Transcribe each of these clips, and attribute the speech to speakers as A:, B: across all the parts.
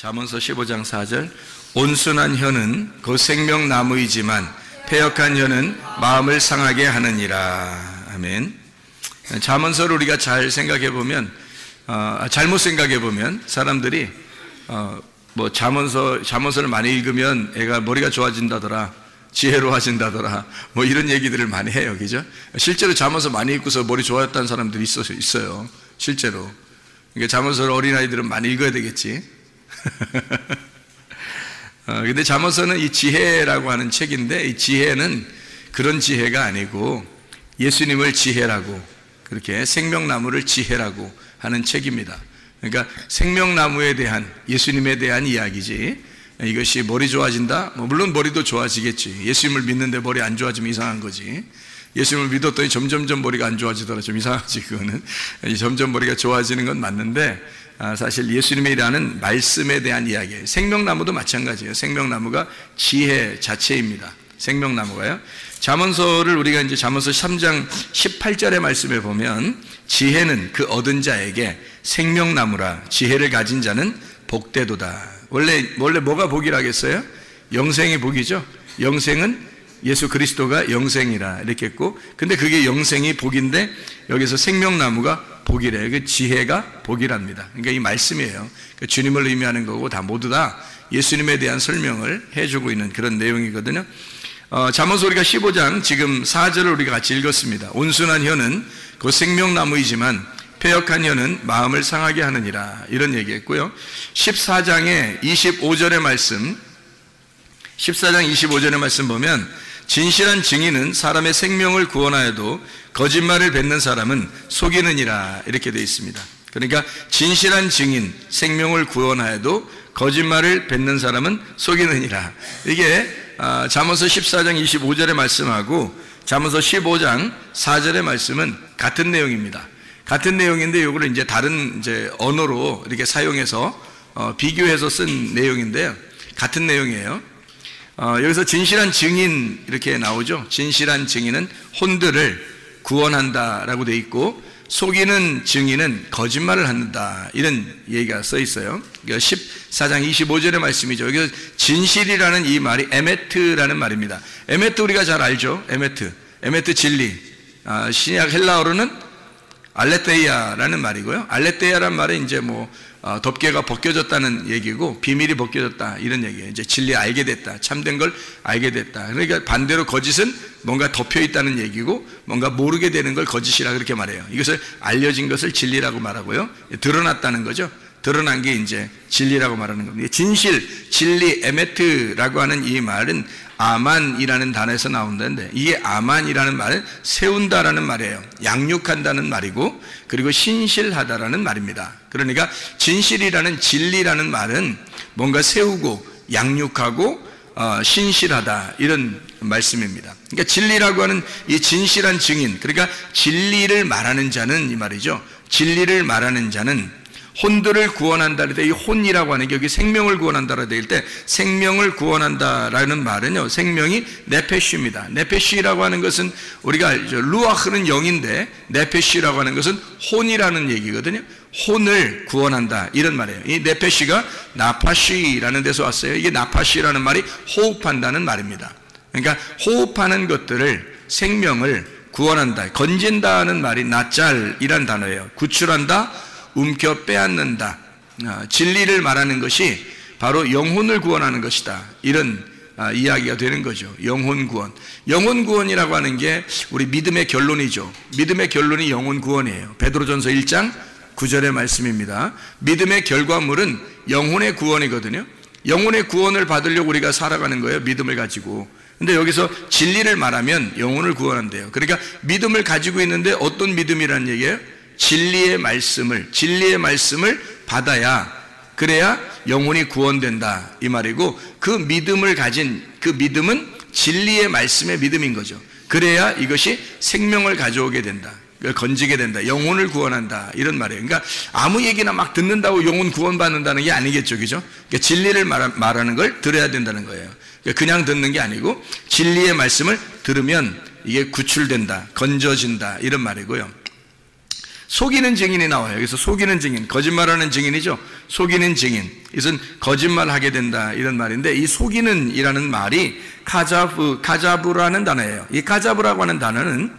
A: 잠언서 15장 4절 온순한 혀는 그 생명나무이지만 패역한 혀는 마음을 상하게 하느니라. 아멘. 잠언서를 우리가 잘 생각해 보면 잘못 생각해 보면 사람들이 뭐 잠언서를 많이 읽으면 애가 머리가 좋아진다더라, 지혜로워진다더라, 뭐 이런 얘기들을 많이 해요, 그죠? 실제로 잠언서 많이 읽고서 머리 좋아졌다는 사람들이 있어요, 실제로. 그러니까 잠언서를 어린아이들은 많이 읽어야 되겠지. 근데 잠언서는 이 지혜라고 하는 책인데, 이 지혜는 그런 지혜가 아니고 예수님을 지혜라고, 그렇게 생명나무를 지혜라고 하는 책입니다. 그러니까 생명나무에 대한, 예수님에 대한 이야기지. 이것이 머리 좋아진다? 물론 머리도 좋아지겠지. 예수님을 믿는데 머리 안 좋아지면 이상한 거지. 예수님을 믿었더니 점점점 머리가 안 좋아지더라, 좀 이상하지. 그거는 점점 머리가 좋아지는 건 맞는데, 사실 예수님이라는 말씀에 대한 이야기예요. 생명나무도 마찬가지예요. 생명나무가 지혜 자체입니다. 생명나무가요. 잠언서를 우리가 이제 잠언서 3장 18절의 말씀에 보면, 지혜는 그 얻은 자에게 생명나무라, 지혜를 가진 자는 복되도다. 원래 뭐가 복이라겠어요? 영생이 복이죠. 영생은 예수 그리스도가 영생이라 이렇게 했고, 근데 그게 영생이 복인데 여기서 생명나무가 복이래요. 그 지혜가 복이랍니다. 그러니까 이 말씀이에요. 그러니까 주님을 의미하는 거고, 다 모두 다 예수님에 대한 설명을 해주고 있는 그런 내용이거든요. 잠언서 우리가 15장 지금 4절을 우리가 같이 읽었습니다. 온순한 혀는 그 생명나무이지만 패역한 혀는 마음을 상하게 하느니라, 이런 얘기했고요. 14장의 25절의 말씀, 14장 25절의 말씀 보면, 진실한 증인은 사람의 생명을 구원하여도 거짓말을 뱉는 사람은 속이느니라, 이렇게 되어 있습니다. 그러니까 진실한 증인, 생명을 구원하여도 거짓말을 뱉는 사람은 속이느니라. 이게 잠언서 14장 25절의 말씀하고 잠언서 15장 4절의 말씀은 같은 내용입니다. 같은 내용인데 이거를 이제 다른 언어로 이렇게 사용해서 비교해서 쓴 내용인데요. 같은 내용이에요. 여기서 진실한 증인 이렇게 나오죠. 진실한 증인은 혼들을 구원한다라고 돼 있고, 속이는 증인은 거짓말을 한다, 이런 얘기가 써 있어요. 14장 25절의 말씀이죠. 여기서 진실이라는 이 말이 에메트라는 말입니다. 에메트 우리가 잘 알죠. 에메트 진리. 신약 헬라어로는 알레테이아라는 말이고요. 알레테이아라는 말은 이제 덮개가 벗겨졌다는 얘기고, 비밀이 벗겨졌다, 이런 얘기예요. 이제 진리 알게 됐다, 참된 걸 알게 됐다. 그러니까 반대로 거짓은 뭔가 덮여 있다는 얘기고, 뭔가 모르게 되는 걸 거짓이라 그렇게 말해요. 이것을 알려진 것을 진리라고 말하고요. 드러났다는 거죠. 드러난 게 이제 진리라고 말하는 겁니다. 진실, 진리, 에메트라고 하는 이 말은 아만이라는 단어에서 나온다는데, 이게 아만이라는 말은 세운다라는 말이에요. 양육한다는 말이고, 그리고 신실하다라는 말입니다. 그러니까 진실이라는, 진리라는 말은 뭔가 세우고 양육하고 신실하다, 이런 말씀입니다. 그러니까 진리라고 하는 이 진실한 증인, 그러니까 진리를 말하는 자는, 이 말이죠. 진리를 말하는 자는 혼들을 구원한다. 이 혼이라고 하는 게 여기 생명을 구원한다라고 되어 있을 때, 생명을 구원한다라는 말은요, 생명이 네페쉬입니다. 네페쉬라고 하는 것은 우리가 알죠. 루아흐는 영인데 네페쉬라고 하는 것은 혼이라는 얘기거든요. 혼을 구원한다, 이런 말이에요. 이 네페쉬가 나파쉬라는 데서 왔어요. 이게 나파쉬라는 말이 호흡한다는 말입니다. 그러니까 호흡하는 것들을, 생명을 구원한다, 건진다는 말이 나짤이란 단어예요. 구출한다, 움켜 빼앗는다. 진리를 말하는 것이 바로 영혼을 구원하는 것이다, 이런 이야기가 되는 거죠. 영혼 구원. 영혼 구원이라고 하는 게 우리 믿음의 결론이죠. 믿음의 결론이 영혼 구원이에요. 베드로전서 1장 9절의 말씀입니다. 믿음의 결과물은 영혼의 구원이거든요. 영혼의 구원을 받으려고 우리가 살아가는 거예요, 믿음을 가지고. 근데 여기서 진리를 말하면 영혼을 구원한대요. 그러니까 믿음을 가지고 있는데 어떤 믿음이라는 얘기예요? 진리의 말씀을 받아야, 그래야 영혼이 구원된다, 이 말이고, 그 믿음을 가진, 그 믿음은 진리의 말씀의 믿음인 거죠. 그래야 이것이 생명을 가져오게 된다, 건지게 된다, 영혼을 구원한다, 이런 말이에요. 그러니까 아무 얘기나 막 듣는다고 영혼 구원받는다는 게 아니겠죠, 그죠? 그러니까 진리를 말하는 걸 들어야 된다는 거예요. 그냥 듣는 게 아니고 진리의 말씀을 들으면 이게 구출된다, 건져진다, 이런 말이고요. 속이는 증인이 나와요. 여기서 속이는 증인, 거짓말하는 증인이죠. 속이는 증인. 이것은 거짓말하게 된다 이런 말인데, 이 속이는이라는 말이 가자부라는 단어예요. 이 가자부라고 하는 단어는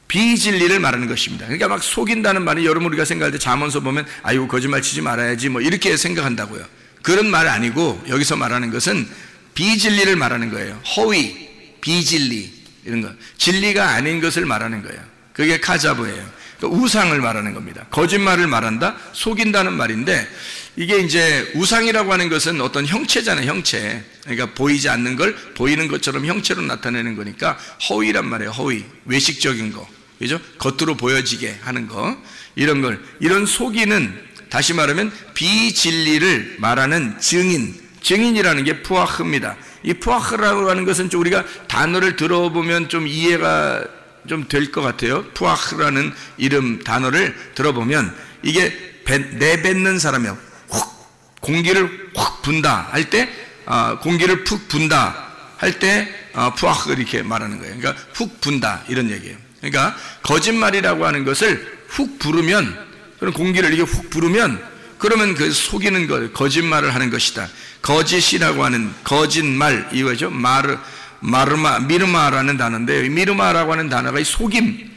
A: 비진리를 말하는 것입니다. 그러니까 막 속인다는 말이 여러분 우리가 생각할 때 잠언서 보면 아이고 거짓말 치지 말아야지 뭐 이렇게 생각한다고요. 그런 말 아니고 여기서 말하는 것은 비진리를 말하는 거예요. 허위, 비진리 이런 거, 진리가 아닌 것을 말하는 거예요. 그게 가자부예요. 그러니까 우상을 말하는 겁니다. 거짓말을 말한다, 속인다는 말인데, 이게 이제 우상이라고 하는 것은 어떤 형체잖아요. 형체. 그러니까 보이지 않는 걸 보이는 것처럼 형체로 나타내는 거니까 허위란 말이에요. 허위, 외식적인 거, 그죠? 겉으로 보여지게 하는 거, 이런 걸, 이런 속이는, 다시 말하면 비진리를 말하는 증인이라는 게 푸아흐입니다. 이 푸아흐라고 하는 것은 좀 우리가 단어를 들어보면 좀 이해가 좀 될 것 같아요. 푸아흐라는 이름 단어를 들어보면 이게 내뱉는 사람이요. 공기를 확 분다 할 때, 공기를 푹 분다 할 때 푸아흐 이렇게 말하는 거예요. 그러니까 훅 분다 이런 얘기예요. 그러니까 거짓말이라고 하는 것을 훅 부르면, 그런 공기를 이렇게 훅 부르면, 그러면 그 속이는 것, 거짓말을 하는 것이다. 거짓이라고 하는 거짓말, 이거죠. 미르마라는 단어인데, 미르마라고 하는 단어가 이 속임,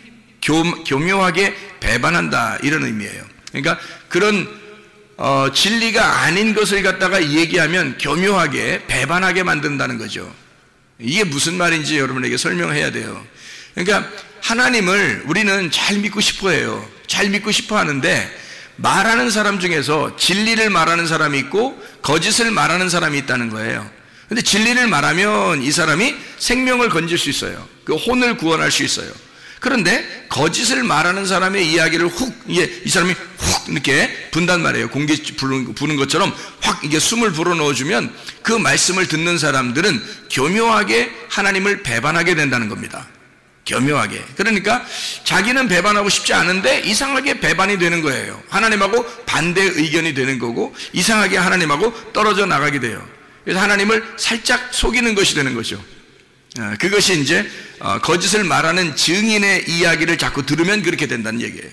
A: 교묘하게 배반한다 이런 의미예요. 그러니까 그런 진리가 아닌 것을 갖다가 얘기하면 교묘하게 배반하게 만든다는 거죠. 이게 무슨 말인지 여러분에게 설명해야 돼요. 그러니까 하나님을 우리는 잘 믿고 싶어 해요. 잘 믿고 싶어 하는데, 말하는 사람 중에서 진리를 말하는 사람이 있고 거짓을 말하는 사람이 있다는 거예요. 근데 진리를 말하면 이 사람이 생명을 건질 수 있어요. 그 혼을 구원할 수 있어요. 그런데 거짓을 말하는 사람의 이야기를 이 사람이 훅 이렇게 분단 말이에요. 공기 부는 것처럼 확 이게 숨을 불어 넣어주면 그 말씀을 듣는 사람들은 교묘하게 하나님을 배반하게 된다는 겁니다. 교묘하게. 그러니까 자기는 배반하고 싶지 않은데 이상하게 배반이 되는 거예요. 하나님하고 반대 의견이 되는 거고, 이상하게 하나님하고 떨어져 나가게 돼요. 그래서 하나님을 살짝 속이는 것이 되는 거죠. 그것이 이제 거짓을 말하는 증인의 이야기를 자꾸 들으면 그렇게 된다는 얘기예요.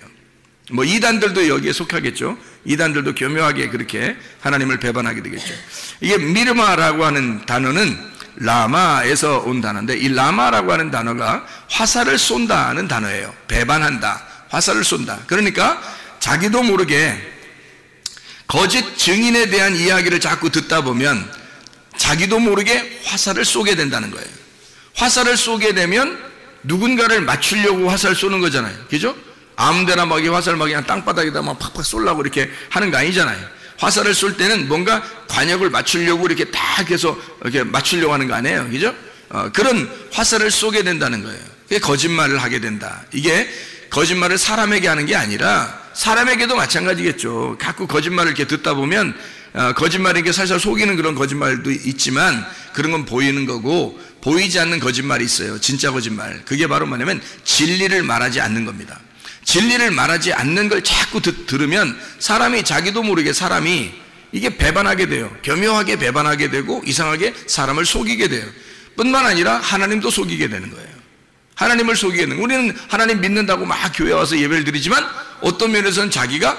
A: 뭐 이단들도 여기에 속하겠죠. 이단들도 교묘하게 그렇게 하나님을 배반하게 되겠죠. 이게 미르마라고 하는 단어는 라마에서 온 단어인데, 이 라마라고 하는 단어가 화살을 쏜다는 단어예요. 배반한다, 화살을 쏜다. 그러니까 자기도 모르게 거짓 증인에 대한 이야기를 자꾸 듣다 보면 자기도 모르게 화살을 쏘게 된다는 거예요. 화살을 쏘게 되면 누군가를 맞추려고 화살 쏘는 거잖아요. 그죠? 아무데나 막 이 화살 막 그냥 땅바닥에다 막 팍팍 쏘려고 이렇게 하는 거 아니잖아요. 화살을 쏠 때는 뭔가 관역을 맞추려고 이렇게 딱 해서 이렇게 맞추려고 하는 거 아니에요. 그죠? 그런 화살을 쏘게 된다는 거예요. 그게 거짓말을 하게 된다. 이게 거짓말을 사람에게 하는 게 아니라 사람에게도 마찬가지겠죠. 자꾸 거짓말을 이렇게 듣다 보면 거짓말에게 살살 속이는 그런 거짓말도 있지만, 그런 건 보이는 거고, 보이지 않는 거짓말이 있어요. 진짜 거짓말. 그게 바로 뭐냐면 진리를 말하지 않는 겁니다. 진리를 말하지 않는 걸 자꾸 들으면 사람이 자기도 모르게 사람이 이게 배반하게 돼요. 교묘하게 배반하게 되고 이상하게 사람을 속이게 돼요. 뿐만 아니라 하나님도 속이게 되는 거예요. 하나님을 속이게 되는 거예요. 우리는 하나님 믿는다고 막 교회 와서 예배를 드리지만 어떤 면에서는 자기가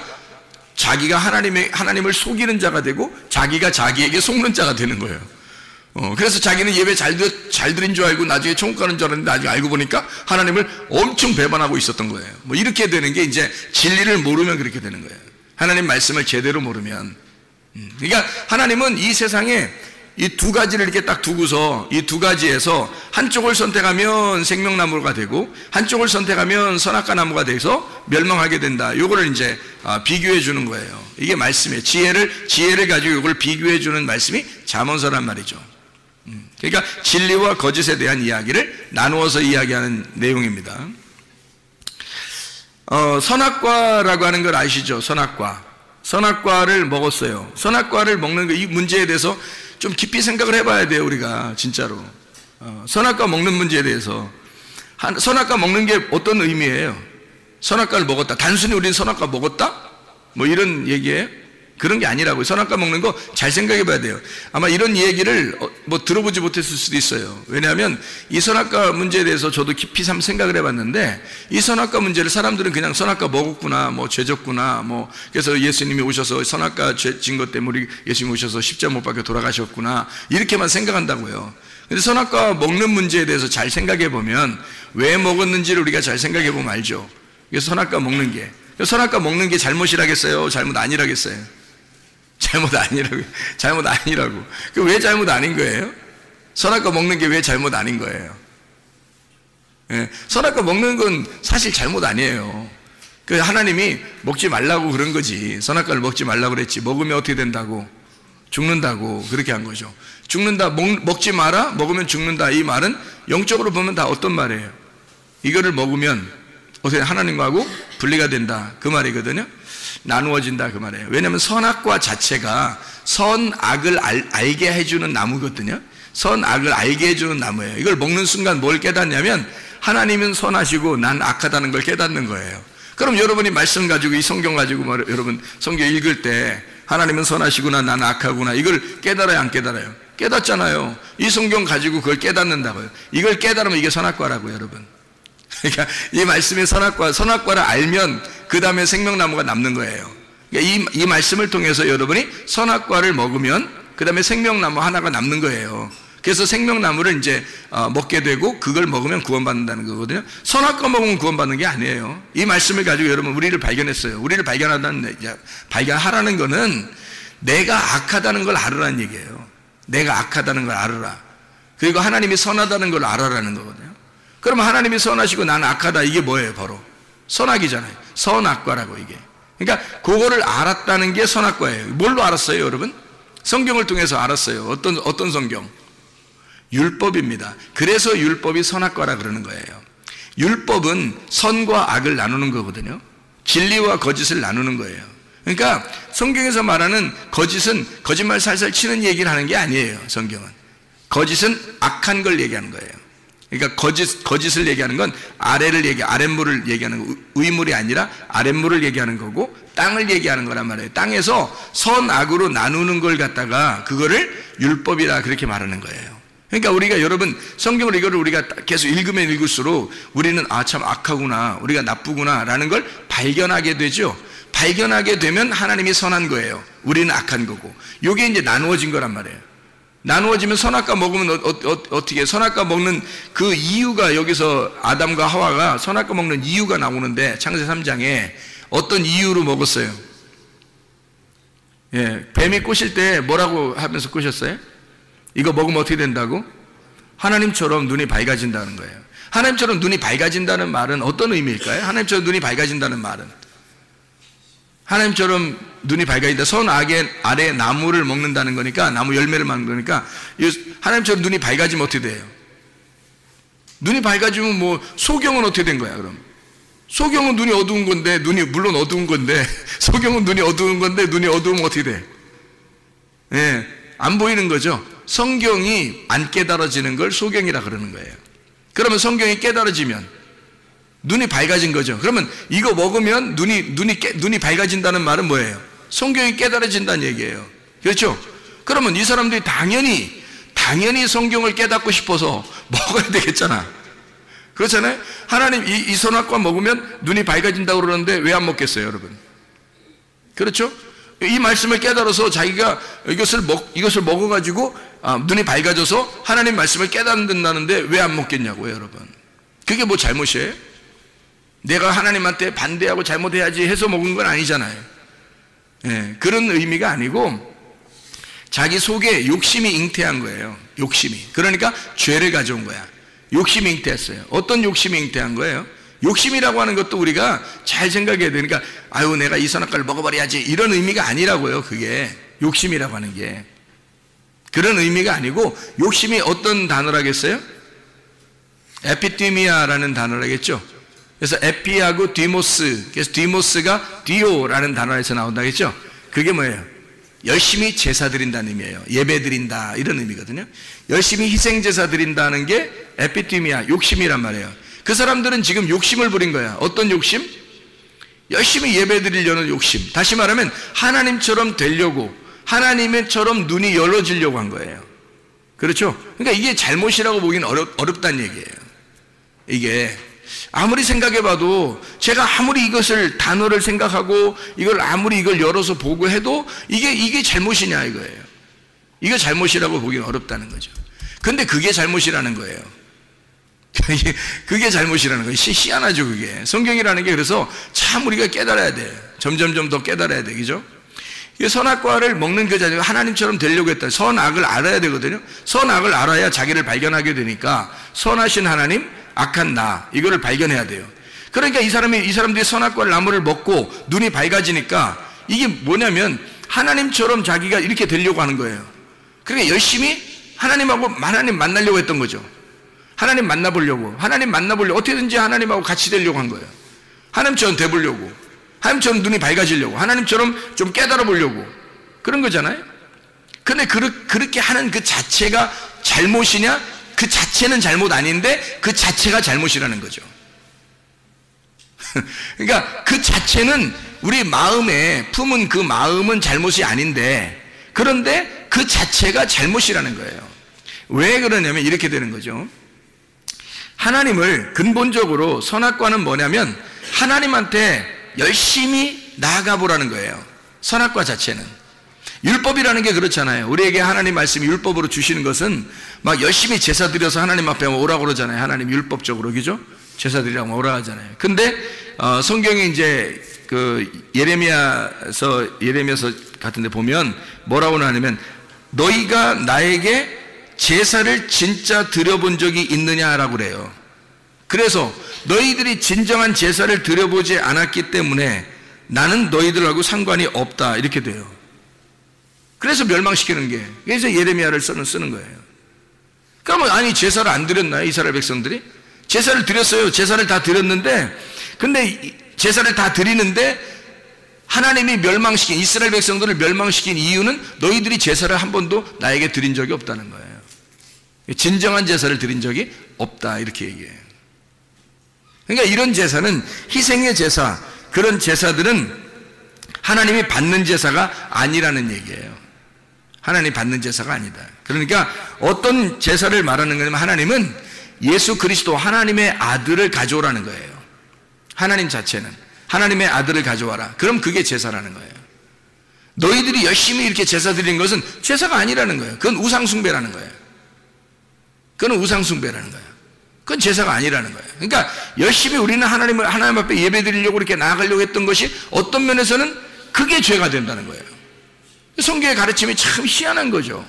A: 하나님을 속이는 자가 되고 자기가 자기에게 속는 자가 되는 거예요. 그래서 자기는 예배 잘 드린 줄 알고 나중에 천국 가는 줄 알았는데 나중에 알고 보니까 하나님을 엄청 배반하고 있었던 거예요. 뭐 이렇게 되는 게 이제 진리를 모르면 그렇게 되는 거예요. 하나님 말씀을 제대로 모르면. 그러니까 하나님은 이 세상에 이 두 가지를 이렇게 딱 두고서 이 두 가지에서 한쪽을 선택하면 생명나무가 되고 한쪽을 선택하면 선악과 나무가 돼서 멸망하게 된다. 요거를 이제 비교해 주는 거예요. 이게 말씀이에요. 지혜를 가지고 이걸 비교해 주는 말씀이 잠언서란 말이죠. 그러니까 진리와 거짓에 대한 이야기를 나누어서 이야기하는 내용입니다. 선악과라고 하는 걸 아시죠? 선악과를 먹었어요. 선악과를 먹는 이 문제에 대해서 좀 깊이 생각을 해봐야 돼요. 우리가 진짜로 선악과 먹는 문제에 대해서. 선악과 먹는 게 어떤 의미예요? 선악과를 먹었다, 단순히 우리는 선악과 먹었다? 뭐 이런 얘기예요? 그런 게 아니라고요. 선악과 먹는 거 잘 생각해 봐야 돼요. 아마 이런 얘기를 뭐 들어보지 못했을 수도 있어요. 왜냐하면 이 선악과 문제에 대해서 저도 깊이 한번 생각을 해봤는데, 이 선악과 문제를 사람들은 그냥 선악과 먹었구나, 뭐 죄졌구나, 뭐 그래서 예수님이 오셔서 선악과 죄진 것 때문에 예수님이 오셔서 십자가 못 박혀 돌아가셨구나, 이렇게만 생각한다고요. 근데 선악과 먹는 문제에 대해서 잘 생각해 보면 왜 먹었는지를 우리가 잘 생각해 보면 알죠. 그래서 선악과 먹는 게, 선악과 먹는 게 잘못이라겠어요? 잘못 아니라겠어요? 잘못 아니라고. 그 왜 잘못 아닌 거예요? 선악과 먹는 게 왜 잘못 아닌 거예요? 예, 선악과 먹는 건 사실 잘못 아니에요. 그 하나님이 먹지 말라고 그런 거지. 선악과를 먹지 말라고 그랬지. 먹으면 어떻게 된다고? 죽는다고 그렇게 한 거죠. 죽는다, 먹지 마라, 먹으면 죽는다. 이 말은 영적으로 보면 다 어떤 말이에요? 이거를 먹으면 어떻게 하나님하고 분리가 된다, 그 말이거든요. 나누어진다, 그 말이에요. 왜냐하면 선악과 자체가 선악을 알게 해주는 나무거든요. 선악을 알게 해주는 나무예요. 이걸 먹는 순간 뭘 깨닫냐면 하나님은 선하시고 난 악하다는 걸 깨닫는 거예요. 그럼 여러분이 말씀 가지고, 이 성경 가지고 여러분 성경 읽을 때 하나님은 선하시구나, 난 악하구나, 이걸 깨달아요, 안 깨달아요? 깨닫잖아요. 이 성경 가지고 그걸 깨닫는다고요. 이걸 깨달으면 이게 선악과라고요, 여러분. 그러니까 이 말씀의 선악과를 알면 그 다음에 생명나무가 남는 거예요. 그러니까 이 말씀을 통해서 여러분이 선악과를 먹으면 그 다음에 생명나무 하나가 남는 거예요. 그래서 생명나무를 이제 먹게 되고 그걸 먹으면 구원받는다는 거거든요. 선악과 먹으면 구원받는 게 아니에요. 이 말씀을 가지고 여러분 우리를 발견했어요. 우리를 발견하라는 거는 내가 악하다는 걸 알으라는 얘기예요. 내가 악하다는 걸 알아라. 그리고 하나님이 선하다는 걸 알아라는 거거든요. 그러면 하나님이 선하시고 나는 악하다, 이게 뭐예요? 바로 선악이잖아요. 선악과라고, 이게. 그러니까 그거를 알았다는 게 선악과예요. 뭘로 알았어요, 여러분? 성경을 통해서 알았어요. 어떤 성경? 율법입니다. 그래서 율법이 선악과라 그러는 거예요. 율법은 선과 악을 나누는 거거든요. 진리와 거짓을 나누는 거예요. 그러니까 성경에서 말하는 거짓은 거짓말 살살 치는 얘기를 하는 게 아니에요. 성경은 거짓은 악한 걸 얘기하는 거예요. 그러니까 거짓을 얘기하는 건 아랫물을 얘기하는 거, 위물이 아니라 아랫물을 얘기하는 거고, 땅을 얘기하는 거란 말이에요. 땅에서 선악으로 나누는 걸 갖다가 그거를 율법이라 그렇게 말하는 거예요. 그러니까 우리가, 여러분, 성경을 이거를 우리가 계속 읽으면 읽을수록 우리는 참 악하구나, 우리가 나쁘구나 라는 걸 발견하게 되죠. 발견하게 되면 하나님이 선한 거예요. 우리는 악한 거고. 이게 이제 나누어진 거란 말이에요. 나누어지면 선악과 먹으면 어떻게, 선악과 먹는 그 이유가, 여기서 아담과 하와가 선악과 먹는 이유가 나오는데, 창세 3장에 어떤 이유로 먹었어요? 예, 뱀이 꼬실 때 뭐라고 하면서 꼬셨어요? 이거 먹으면 어떻게 된다고? 하나님처럼 눈이 밝아진다는 거예요. 하나님처럼 눈이 밝아진다는 말은 어떤 의미일까요? 하나님처럼 눈이 밝아진다는 말은, 하나님처럼 눈이 밝아진다, 선악의 아래 나무를 먹는다는 거니까, 나무 열매를 먹는 거니까, 하나님처럼 눈이 밝아지면 어떻게 돼요? 눈이 밝아지면 뭐 소경은 어떻게 된 거야? 그럼 소경은 눈이 어두운 건데, 눈이 물론 어두운 건데, 소경은 눈이 어두운 건데, 눈이 어두우면 어떻게 돼? 예, 안 보이는 거죠. 성경이 안 깨달아지는 걸 소경이라 그러는 거예요. 그러면 성경이 깨달아지면 눈이 밝아진 거죠. 그러면 이거 먹으면 눈이 밝아진다는 말은 뭐예요? 성경이 깨달아진다는 얘기예요. 그렇죠? 그러면 이 사람들이 당연히 성경을 깨닫고 싶어서 먹어야 되겠잖아. 그렇잖아요? 하나님, 이 선악과 먹으면 눈이 밝아진다고 그러는데 왜 안 먹겠어요, 여러분? 그렇죠? 이 말씀을 깨달아서 자기가 이것을 먹어가지고 눈이 밝아져서 하나님 말씀을 깨닫는다는데 왜 안 먹겠냐고요, 여러분. 그게 뭐 잘못이에요? 내가 하나님한테 반대하고 잘못해야지 해서 먹은 건 아니잖아요. 예, 그런 의미가 아니고 자기 속에 욕심이 잉태한 거예요. 욕심이. 그러니까 죄를 가져온 거야. 욕심이 잉태했어요. 어떤 욕심이 잉태한 거예요? 욕심이라고 하는 것도 우리가 잘 생각해야 되니까, 아유, 내가 이 선악과를 먹어버려야지, 이런 의미가 아니라고요. 그게 욕심이라고 하는 게 그런 의미가 아니고, 욕심이 어떤 단어라겠어요? 에피티미아라는 단어라겠죠. 그래서 에피하고 디모스, 그래서 디모스가 디오라는 단어에서 나온다겠죠. 그게 뭐예요? 열심히 제사 드린다는 의미예요. 예배 드린다, 이런 의미거든요. 열심히 희생 제사 드린다는 게 에피티미아, 욕심이란 말이에요. 그 사람들은 지금 욕심을 부린 거야. 어떤 욕심? 열심히 예배드리려는 욕심, 다시 말하면 하나님처럼 되려고, 하나님처럼 눈이 열어지려고 한 거예요. 그렇죠? 그러니까 이게 잘못이라고 보기는 어렵다는 얘기예요. 이게 아무리 생각해봐도, 제가 아무리 이것을 단어를 생각하고 이걸 열어서 보고 해도 이게 잘못이냐 이거예요. 이거 잘못이라고 보기는 어렵다는 거죠. 근데 그게 잘못이라는 거예요. 그게 잘못이라는 거예요. 희한하죠, 그게. 성경이라는 게 그래서 참 우리가 깨달아야 돼. 점점점 더 깨달아야 돼. 그죠? 선악과를 먹는 그 자체가 하나님처럼 되려고 했다. 선악을 알아야 되거든요. 선악을 알아야 자기를 발견하게 되니까 선하신 하나님, 악한 나, 이거를 발견해야 돼요. 그러니까 이 사람들이 선악과 나무를 먹고 눈이 밝아지니까 이게 뭐냐면 하나님처럼 자기가 이렇게 되려고 하는 거예요. 그러니까 열심히 하나님 만나려고 했던 거죠. 하나님 만나보려고 어떻게든지 하나님하고 같이 되려고 한 거예요. 하나님처럼 돼보려고, 하나님처럼 눈이 밝아지려고, 하나님처럼 좀 깨달아 보려고, 그런 거잖아요. 근데 그렇게 하는 그 자체가 잘못이냐? 그 자체는 잘못 아닌데 그 자체가 잘못이라는 거죠. 그러니까 그 자체는 우리 마음에 품은 그 마음은 잘못이 아닌데, 그런데 그 자체가 잘못이라는 거예요. 왜 그러냐면 이렇게 되는 거죠. 하나님을 근본적으로, 선악과는 뭐냐면 하나님한테 열심히 나아가 보라는 거예요. 선악과 자체는. 율법이라는 게 그렇잖아요. 우리에게 하나님 말씀이 율법으로 주시는 것은 막 열심히 제사 드려서 하나님 앞에 오라고 그러잖아요. 하나님 율법적으로, 그죠? 제사 드리라고 오라 하잖아요. 근데 성경에 이제 그 예레미야서 같은 데 보면 뭐라고 하냐면, 너희가 나에게 제사를 진짜 드려본 적이 있느냐라고 그래요. 그래서 너희들이 진정한 제사를 드려보지 않았기 때문에 나는 너희들하고 상관이 없다, 이렇게 돼요. 그래서 멸망시키는 게, 그래서 예레미야를 쓰는 거예요. 그러면 아니 제사를 안 드렸나요? 이스라엘 백성들이? 제사를 드렸어요. 제사를 다 드렸는데, 근데 제사를 다 드리는데 하나님이 이스라엘 백성들을 멸망시킨 이유는 너희들이 제사를 한 번도 나에게 드린 적이 없다는 거예요. 진정한 제사를 드린 적이 없다, 이렇게 얘기해요. 그러니까 이런 제사는 희생의 제사, 그런 제사들은 하나님이 받는 제사가 아니라는 얘기예요. 하나님이 받는 제사가 아니다. 그러니까 어떤 제사를 말하는 거냐면, 하나님은 예수 그리스도, 하나님의 아들을 가져오라는 거예요. 하나님 자체는 하나님의 아들을 가져와라. 그럼 그게 제사라는 거예요. 너희들이 열심히 이렇게 제사 드리는 것은 제사가 아니라는 거예요. 그건 우상숭배라는 거예요. 그건 우상숭배라는 거예요. 그건 제사가 아니라는 거예요. 그러니까 열심히 우리는 하나님 앞에 예배 드리려고 이렇게 나아가려고 했던 것이 어떤 면에서는 그게 죄가 된다는 거예요. 성경의 가르침이 참 희한한 거죠.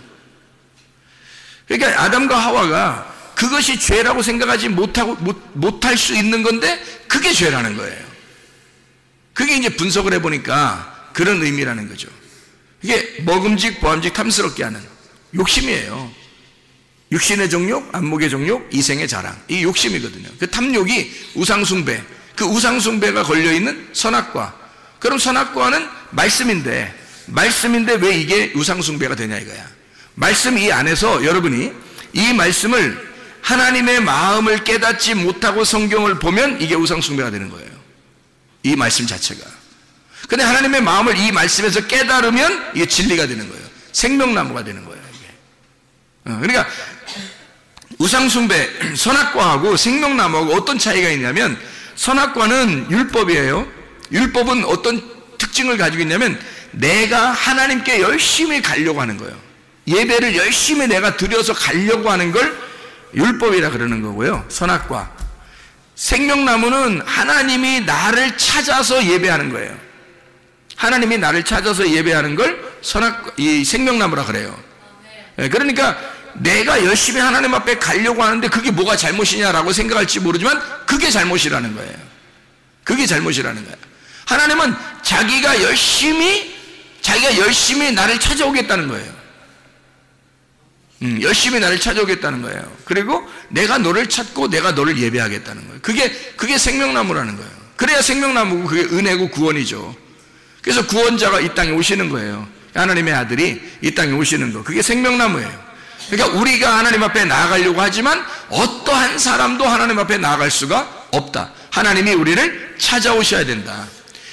A: 그러니까 아담과 하와가 그것이 죄라고 생각하지 못할 수 있는 건데 그게 죄라는 거예요. 그게 이제 분석을 해보니까 그런 의미라는 거죠. 이게 먹음직, 보암직, 탐스럽게 하는 욕심이에요. 육신의 정욕, 안목의 정욕, 이생의 자랑, 이 욕심이거든요. 그 탐욕이 우상숭배, 그 우상숭배가 걸려있는 선악과. 그럼 선악과는 말씀인데 왜 이게 우상숭배가 되냐 이거야. 말씀 이 안에서 여러분이 이 말씀을, 하나님의 마음을 깨닫지 못하고 성경을 보면 이게 우상숭배가 되는 거예요. 이 말씀 자체가. 근데 하나님의 마음을 이 말씀에서 깨달으면 이게 진리가 되는 거예요. 생명나무가 되는 거예요, 이게. 그러니까 우상숭배, 선악과하고 생명나무하고 어떤 차이가 있냐면, 선악과는 율법이에요. 율법은 어떤 특징을 가지고 있냐면, 내가 하나님께 열심히 가려고 하는 거예요. 예배를 열심히 내가 드려서 가려고 하는 걸 율법이라 그러는 거고요. 선악과. 생명나무는 하나님이 나를 찾아서 예배하는 거예요. 하나님이 나를 찾아서 예배하는 걸 이 생명나무라 그래요. 그러니까 내가 열심히 하나님 앞에 가려고 하는데 그게 뭐가 잘못이냐라고 생각할지 모르지만 그게 잘못이라는 거예요. 그게 잘못이라는 거예요. 하나님은 자기가 열심히 나를 찾아오겠다는 거예요. 열심히 나를 찾아오겠다는 거예요. 그리고 내가 너를 찾고 내가 너를 예배하겠다는 거예요. 그게 생명나무라는 거예요. 그래야 생명나무고 그게 은혜고 구원이죠. 그래서 구원자가 이 땅에 오시는 거예요. 하나님의 아들이 이 땅에 오시는 거. 그게 생명나무예요. 그러니까 우리가 하나님 앞에 나아가려고 하지만 어떠한 사람도 하나님 앞에 나아갈 수가 없다. 하나님이 우리를 찾아오셔야 된다.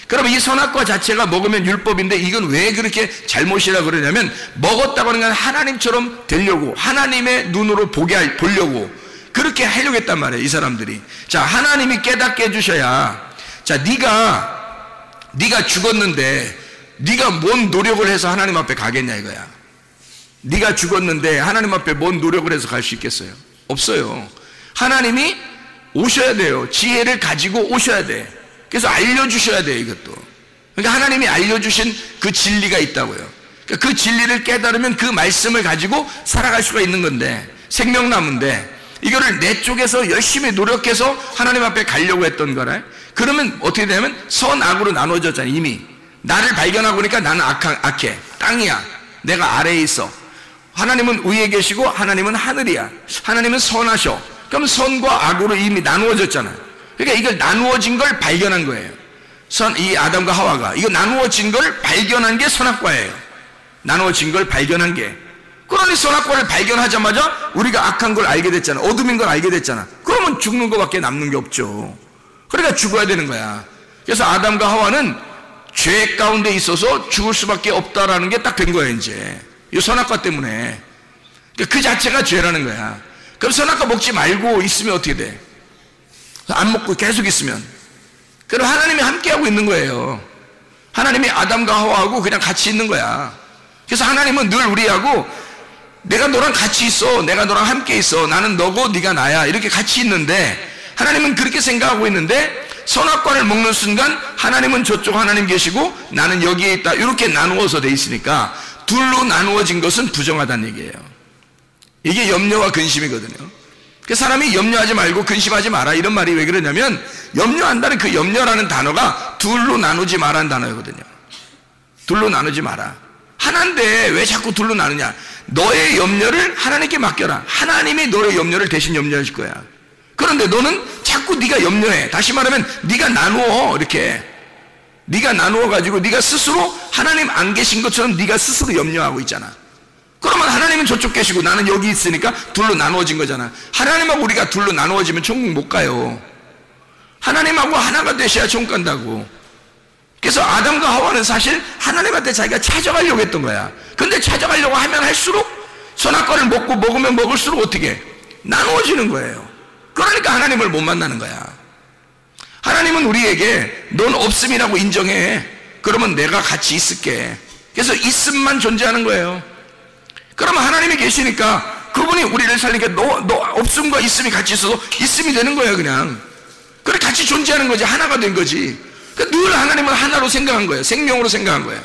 A: 그러면 이 선악과 자체가 먹으면 율법인데 이건 왜 그렇게 잘못이라 그러냐면 먹었다고 하는 건 하나님처럼 되려고 하나님의 눈으로 보려고 그렇게 하려고 했단 말이에요. 이 사람들이. 자, 하나님이 깨닫게 해주셔야 자, 네가 죽었는데 네가 뭔 노력을 해서 하나님 앞에 가겠냐 이거야. 네가 죽었는데 하나님 앞에 뭔 노력을 해서 갈 수 있겠어요? 없어요. 하나님이 오셔야 돼요. 지혜를 가지고 오셔야 돼. 그래서 알려주셔야 돼요, 이것도. 그러니까 하나님이 알려주신 그 진리가 있다고요. 그러니까 그 진리를 깨달으면 그 말씀을 가지고 살아갈 수가 있는 건데, 생명나무인데, 이거를 내 쪽에서 열심히 노력해서 하나님 앞에 가려고 했던 거라. 그러면 어떻게 되냐면 선악으로 나눠졌잖아요, 이미. 나를 발견하고 보니까 나는 악해. 땅이야. 내가 아래에 있어. 하나님은 위에 계시고 하나님은 하늘이야. 하나님은 선하셔. 그럼 선과 악으로 이미 나누어졌잖아요. 그러니까 이걸 나누어진 걸 발견한 거예요. 이 아담과 하와가 이거 나누어진 걸 발견한 게 선악과예요. 나누어진 걸 발견한 게. 그러니 선악과를 발견하자마자 우리가 악한 걸 알게 됐잖아. 어둠인 걸 알게 됐잖아. 그러면 죽는 것밖에 남는 게 없죠. 그러니까 죽어야 되는 거야. 그래서 아담과 하와는 죄 가운데 있어서 죽을 수밖에 없다라는 게 딱 된 거예요. 이제 이 선악과 때문에. 그 자체가 죄라는 거야. 그럼 선악과 먹지 말고 있으면 어떻게 돼? 안 먹고 계속 있으면 그럼 하나님이 함께하고 있는 거예요. 하나님이 아담과 하와하고 그냥 같이 있는 거야. 그래서 하나님은 늘 우리하고 내가 너랑 같이 있어, 내가 너랑 함께 있어, 나는 너고 네가 나야, 이렇게 같이 있는데 하나님은 그렇게 생각하고 있는데 선악과를 먹는 순간 하나님은 저쪽 하나님 계시고 나는 여기에 있다, 이렇게 나누어서 돼 있으니까 둘로 나누어진 것은 부정하다는 얘기예요. 이게 염려와 근심이거든요. 그 사람이 염려하지 말고 근심하지 마라, 이런 말이 왜 그러냐면 염려한다는 그 염려라는 단어가 둘로 나누지 마라는 단어거든요. 둘로 나누지 마라. 하나인데 왜 자꾸 둘로 나누냐? 너의 염려를 하나님께 맡겨라. 하나님이 너의 염려를 대신 염려하실 거야. 그런데 너는 자꾸 네가 염려해. 다시 말하면 네가 나누어. 이렇게 네가 나누어 가지고 네가 스스로 하나님 안 계신 것처럼 네가 스스로 염려하고 있잖아. 그러면 하나님은 저쪽 계시고 나는 여기 있으니까 둘로 나누어진 거잖아. 하나님하고 우리가 둘로 나누어지면 천국 못 가요. 하나님하고 하나가 되셔야 천국 간다고. 그래서 아담과 하와는 사실 하나님한테 자기가 찾아가려고 했던 거야. 근데 찾아가려고 하면 할수록 선악과를 먹으면 먹을수록 어떻게 나누어지는 거예요. 그러니까 하나님을 못 만나는 거야. 하나님은 우리에게 넌 없음이라고 인정해. 그러면 내가 같이 있을게. 그래서 있음만 존재하는 거예요. 그러면 하나님이 계시니까 그분이 우리를 살리니까 너 없음과 있음이 같이 있어서 있음이 되는 거야. 그냥 그래 같이 존재하는 거지. 하나가 된 거지. 그러니까 늘 하나님을 하나로 생각한 거예요. 생명으로 생각한 거야.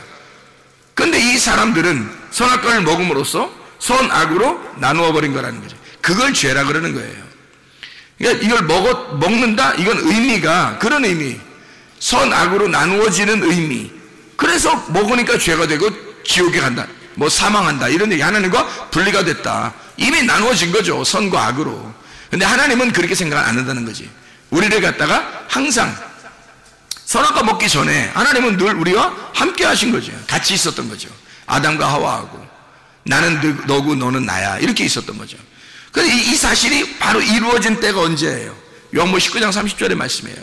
A: 그런데 이 사람들은 선악과를 먹음으로써 선악으로 나누어 버린 거라는 거죠. 그걸 죄라 그러는 거예요. 그러니까 이걸 먹는다, 이건 의미가 그런 의미, 선악으로 나누어지는 의미. 그래서 먹으니까 죄가 되고 지옥에 간다, 뭐 사망한다, 이런 얘기. 하나님과 분리가 됐다. 이미 나누어진 거죠, 선과 악으로. 근데 하나님은 그렇게 생각 안 한다는 거지. 우리를 갖다가 항상 선악과 먹기 전에 하나님은 늘 우리와 함께 하신 거죠. 같이 있었던 거죠. 아담과 하와하고 나는 너고 너는 나야, 이렇게 있었던 거죠. 그런데 이 사실이 바로 이루어진 때가 언제예요? 요한복음 19장 30절의 말씀이에요.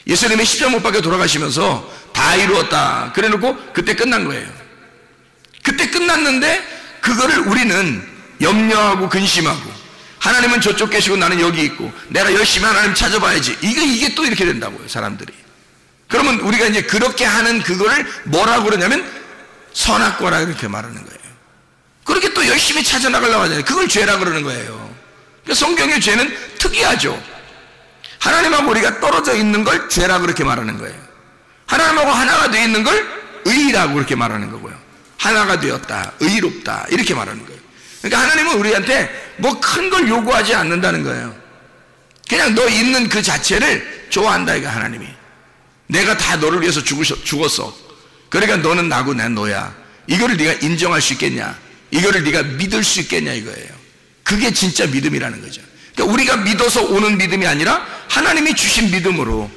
A: 예수님이 십자가 못 박혀 돌아가시면서 다 이루었다 그래놓고 그때 끝난 거예요. 그때 끝났는데 그거를 우리는 염려하고 근심하고, 하나님은 저쪽 계시고 나는 여기 있고 내가 열심히 하나님 찾아봐야지, 이게 또 이렇게 된다고요, 사람들이. 그러면 우리가 이제 그렇게 하는 그거를 뭐라고 그러냐면 선악과라 이렇게 말하는 거예요. 그렇게 또 열심히 찾아나가려고 하잖아요. 그걸 죄라 그러는 거예요. 그러니까 성경의 죄는 특이하죠. 하나님하고 우리가 떨어져 있는 걸 죄라 그렇게 말하는 거예요. 하나님하고 하나가 되어 있는 걸 의라고 그렇게 말하는 거고요. 하나가 되었다, 의롭다, 이렇게 말하는 거예요. 그러니까 하나님은 우리한테 뭐 큰 걸 요구하지 않는다는 거예요. 그냥 너 있는 그 자체를 좋아한다, 이거 하나님이. 내가 다 너를 위해서 죽었어. 그러니까 너는 나고 난 너야. 이거를 네가 인정할 수 있겠냐? 이거를 네가 믿을 수 있겠냐, 이거예요. 그게 진짜 믿음이라는 거죠. 그러니까 우리가 믿어서 오는 믿음이 아니라 하나님이 주신 믿음으로,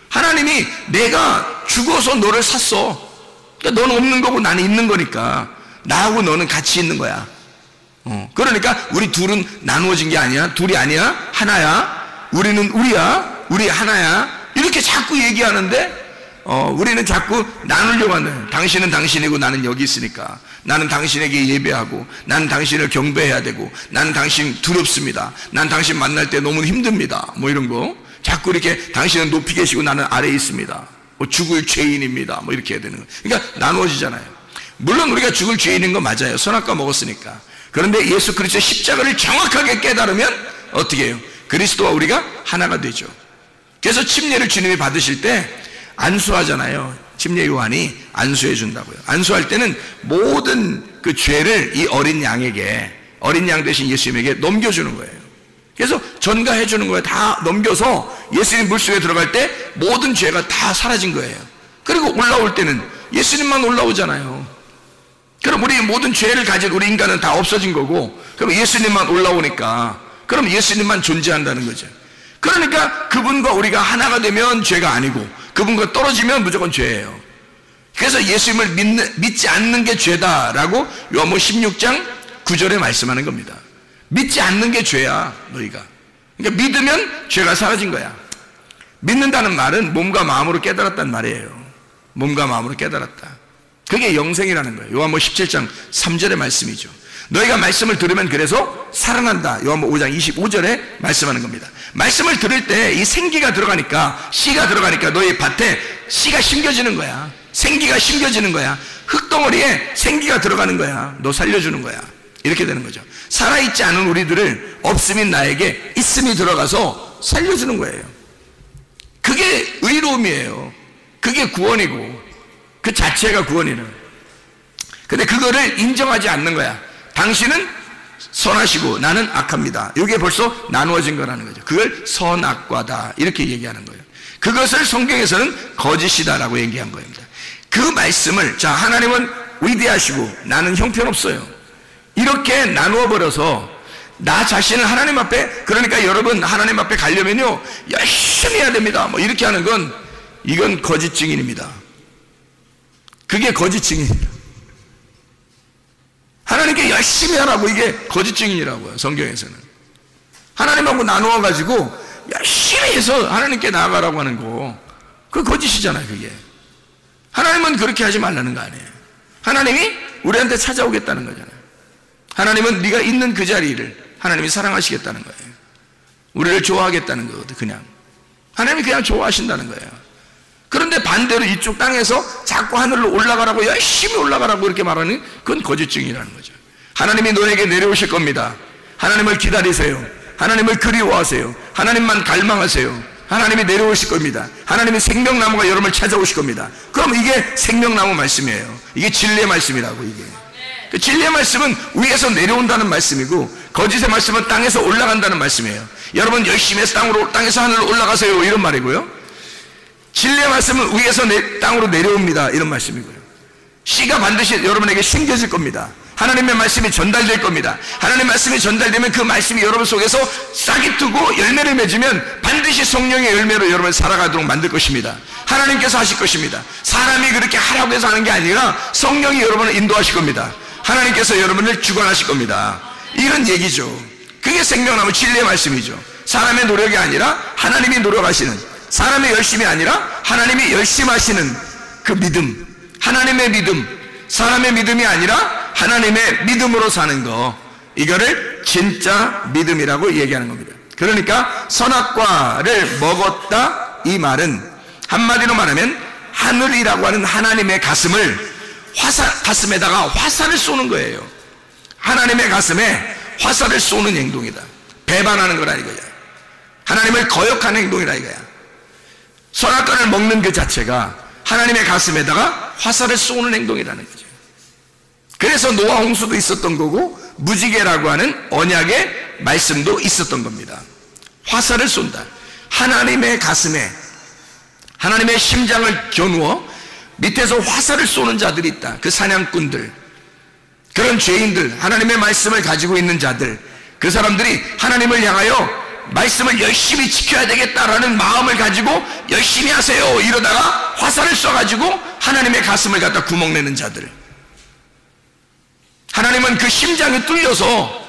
A: 하나님이 내가 죽어서 너를 샀어. 그러니까 너는 없는 거고 나는 있는 거니까 나하고 너는 같이 있는 거야. 그러니까 우리 둘은 나누어진 게 아니야. 둘이 아니야. 하나야. 우리는 우리야. 우리 하나야. 이렇게 자꾸 얘기하는데 우리는 자꾸 나누려고 하는, 당신은 당신이고 나는 여기 있으니까, 나는 당신에게 예배하고, 나는 당신을 경배해야 되고, 나는 당신 두렵습니다, 난 당신 만날 때 너무 힘듭니다, 뭐 이런 거 자꾸 이렇게, 당신은 높이 계시고 나는 아래에 있습니다, 뭐 죽을 죄인입니다, 뭐 이렇게 해야 되는 거예요. 그러니까 나누어지잖아요. 물론 우리가 죽을 죄인인 거 맞아요. 선악과 먹었으니까. 그런데 예수 그리스도의 십자가를 정확하게 깨달으면 어떻게 해요? 그리스도와 우리가 하나가 되죠. 그래서 침례를 주님이 받으실 때 안수하잖아요. 침례 요한이 안수해 준다고요. 안수할 때는 모든 그 죄를 이 어린 양에게, 어린 양 대신 예수님에게 넘겨주는 거예요. 그래서 전가해 주는 거예요. 다 넘겨서 예수님 물속에 들어갈 때 모든 죄가 다 사라진 거예요. 그리고 올라올 때는 예수님만 올라오잖아요. 그럼 우리 모든 죄를 가진 우리 인간은 다 없어진 거고, 그럼 예수님만 올라오니까, 그럼 예수님만 존재한다는 거죠. 그러니까 그분과 우리가 하나가 되면 죄가 아니고, 그분과 떨어지면 무조건 죄예요. 그래서 예수님을 믿지 않는 게 죄다라고 요한복음 16장 9절에 말씀하는 겁니다. 믿지 않는 게 죄야, 너희가. 그러니까 믿으면 죄가 사라진 거야. 믿는다는 말은 몸과 마음으로 깨달았단 말이에요. 몸과 마음으로 깨달았다. 그게 영생이라는 거예요. 요한복음 17장 3절의 말씀이죠. 너희가 말씀을 들으면 그래서 살아난다. 요한복음 5장 25절에 말씀하는 겁니다. 말씀을 들을 때 이 생기가 들어가니까, 씨가 들어가니까 너희 밭에 씨가 심겨지는 거야. 생기가 심겨지는 거야. 흙덩어리에 생기가 들어가는 거야. 너 살려주는 거야. 이렇게 되는 거죠. 살아있지 않은 우리들을 없음인 나에게 있음이 들어가서 살려주는 거예요. 그게 의로움이에요. 그게 구원이고, 그 자체가 구원이는. 근데 그거를 인정하지 않는 거야. 당신은 선하시고 나는 악합니다. 이게 벌써 나누어진 거라는 거죠. 그걸 선악과다 이렇게 얘기하는 거예요. 그것을 성경에서는 거짓이다라고 얘기한 겁니다. 그 말씀을, 자, 하나님은 위대하시고 나는 형편없어요, 이렇게 나누어 버려서 나 자신을 하나님 앞에, 그러니까 여러분 하나님 앞에 가려면요 열심히 해야 됩니다, 뭐 이렇게 하는 건, 이건 거짓 증인입니다. 그게 거짓 증인이에요. 하나님께 열심히 하라고, 이게 거짓 증인이라고요. 성경에서는 하나님하고 나누어 가지고 열심히 해서 하나님께 나아가라고 하는 거, 그거 거짓이잖아요. 그게 하나님은 그렇게 하지 말라는 거 아니에요. 하나님이 우리한테 찾아오겠다는 거잖아요. 하나님은 네가 있는 그 자리를 하나님이 사랑하시겠다는 거예요. 우리를 좋아하겠다는 거거든. 그냥 하나님이 그냥 좋아하신다는 거예요. 그런데 반대로 이쪽 땅에서 자꾸 하늘로 올라가라고, 열심히 올라가라고 이렇게 말하는, 그건 거짓 증인이라는 거죠. 하나님이 너에게 내려오실 겁니다. 하나님을 기다리세요. 하나님을 그리워하세요. 하나님만 갈망하세요. 하나님이 내려오실 겁니다. 하나님의 생명나무가 여러분을 찾아오실 겁니다. 그럼 이게 생명나무 말씀이에요. 이게 진리의 말씀이라고. 이게 그 진리의 말씀은 위에서 내려온다는 말씀이고, 거짓의 말씀은 땅에서 올라간다는 말씀이에요. 여러분 열심히 해서 땅에서 하늘로 올라가세요, 이런 말이고요. 진리의 말씀은 위에서 땅으로 내려옵니다, 이런 말씀이고요. 씨가 반드시 여러분에게 심겨질 겁니다. 하나님의 말씀이 전달될 겁니다. 하나님의 말씀이 전달되면 그 말씀이 여러분 속에서 싹이 트고 열매를 맺으면 반드시 성령의 열매로 여러분을 살아가도록 만들 것입니다. 하나님께서 하실 것입니다. 사람이 그렇게 하라고 해서 하는 게 아니라 성령이 여러분을 인도하실 겁니다. 하나님께서 여러분을 주관하실 겁니다. 이런 얘기죠. 그게 생명나무 진리의 말씀이죠. 사람의 노력이 아니라 하나님이 노력하시는, 사람의 열심이 아니라 하나님이 열심히 하시는 그 믿음, 하나님의 믿음, 사람의 믿음이 아니라 하나님의 믿음으로 사는 거, 이거를 진짜 믿음이라고 얘기하는 겁니다. 그러니까 선악과를 먹었다, 이 말은 한마디로 말하면 하늘이라고 하는 하나님의 가슴을 가슴에다가 화살을 쏘는 거예요. 하나님의 가슴에 화살을 쏘는 행동이다. 배반하는 거라 이거야. 하나님을 거역하는 행동이라 이거야. 선악과를 먹는 그 자체가 하나님의 가슴에다가 화살을 쏘는 행동이라는 거죠. 그래서 노아 홍수도 있었던 거고, 무지개라고 하는 언약의 말씀도 있었던 겁니다. 화살을 쏜다. 하나님의 가슴에, 하나님의 심장을 겨누어 밑에서 화살을 쏘는 자들이 있다. 그 사냥꾼들, 그런 죄인들, 하나님의 말씀을 가지고 있는 자들, 그 사람들이 하나님을 향하여 말씀을 열심히 지켜야 되겠다라는 마음을 가지고 열심히 하세요 이러다가 화살을 쏴가지고 하나님의 가슴을 갖다 구멍내는 자들, 하나님은 그 심장이 뚫려서